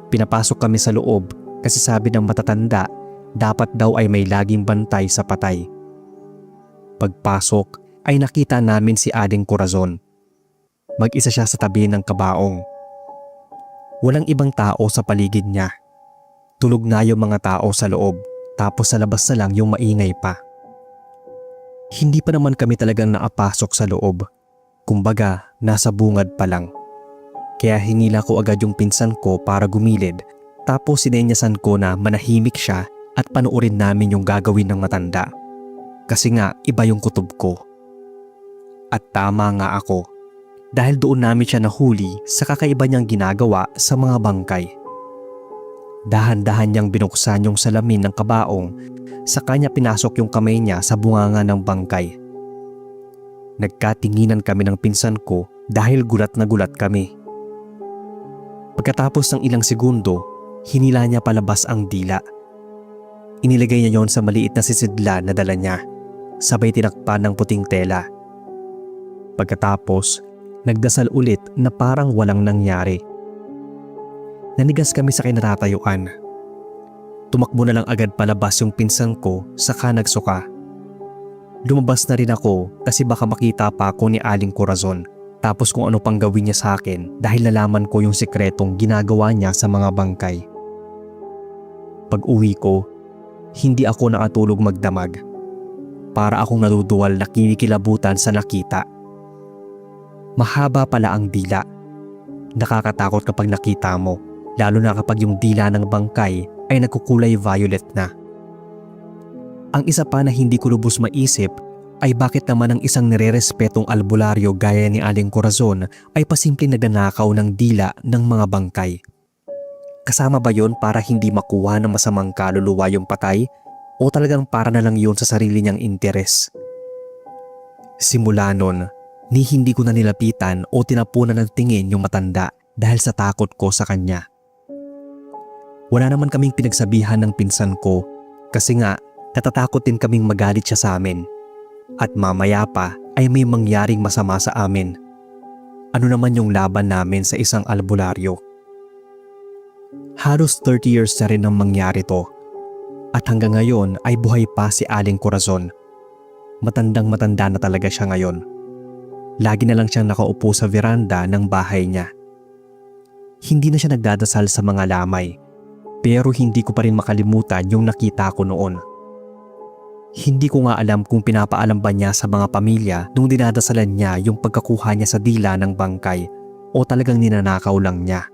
Pinapasok kami sa loob kasi sabi ng matatanda dapat daw ay may laging bantay sa patay. Pagpasok ay nakita namin si Aling Corazon. Mag-isa siya sa tabi ng kabaong. Walang ibang tao sa paligid niya. Tulog na yung mga tao sa loob tapos sa labas na lang yung maingay pa. Hindi pa naman kami talagang naapasok sa loob. Kumbaga, nasa bungad pa lang. Kaya hinila ko agad yung pinsan ko para gumilid tapos sinenyasan ko na manahimik siya at panoorin namin yung gagawin ng matanda. Kasi nga iba yung kutob ko. At tama nga ako dahil doon namin siya nahuli sa kakaiba niyang ginagawa sa mga bangkay. Dahan-dahan niyang binuksan yung salamin ng kabaong saka niya pinasok yung kamay niya sa bunganga ng bangkay. Nagkatinginan kami ng pinsan ko dahil gulat na gulat kami. Pagkatapos ng ilang segundo, hinila niya palabas ang dila. Inilagay niya yon sa maliit na sisidla na dala niya, sabay tinakpan ng puting tela. Pagkatapos, nagdasal ulit na parang walang nangyari. Nanigas kami sa kinatatayuan. Tumakbo na lang agad palabas yung pinsan ko saka nagsuka. Lumabas na rin ako kasi baka makita pa ako ni Aling Corazon tapos kung ano pang gawin niya sa akin dahil nalaman ko yung sikretong ginagawa niya sa mga bangkay. Pag uwi ko, hindi ako nakatulog magdamag. Para akong naduduwal na kinikilabutan sa nakita. Mahaba pala ang dila. Nakakatakot kapag nakita mo, lalo na kapag yung dila ng bangkay ay nagkukulay violet na. Ang isa pa na hindi ko lubos maisip ay bakit naman ang isang nirerespetong albularyo gaya ni Aling Corazon ay pasimpleng nagnanakaw ng dila ng mga bangkay. Kasama ba yon para hindi makuha ng masamang kaluluwa yung patay o talagang para na lang yun sa sarili niyang interes? Simula nun, ni hindi ko na nilapitan o tinapunan ng tingin yung matanda dahil sa takot ko sa kanya. Wala naman kaming pinagsabihan ng pinsan ko kasi nga natatakot din kaming magalit siya sa amin. At mamaya pa ay may mangyaring masama sa amin. Ano naman yung laban namin sa isang albularyo? Halos 30 years na rin ang mangyari to. At hanggang ngayon ay buhay pa si Aling Corazon. Matandang matanda na talaga siya ngayon. Lagi na lang siyang nakaupo sa veranda ng bahay niya. Hindi na siya nagdadasal sa mga lamay. Pero hindi ko pa rin makalimutan yung nakita ko noon. Hindi ko nga alam kung pinapaalam ba niya sa mga pamilya nung dinadasalan niya yung pagkakuha niya sa dila ng bangkay o talagang ninanakaw lang niya.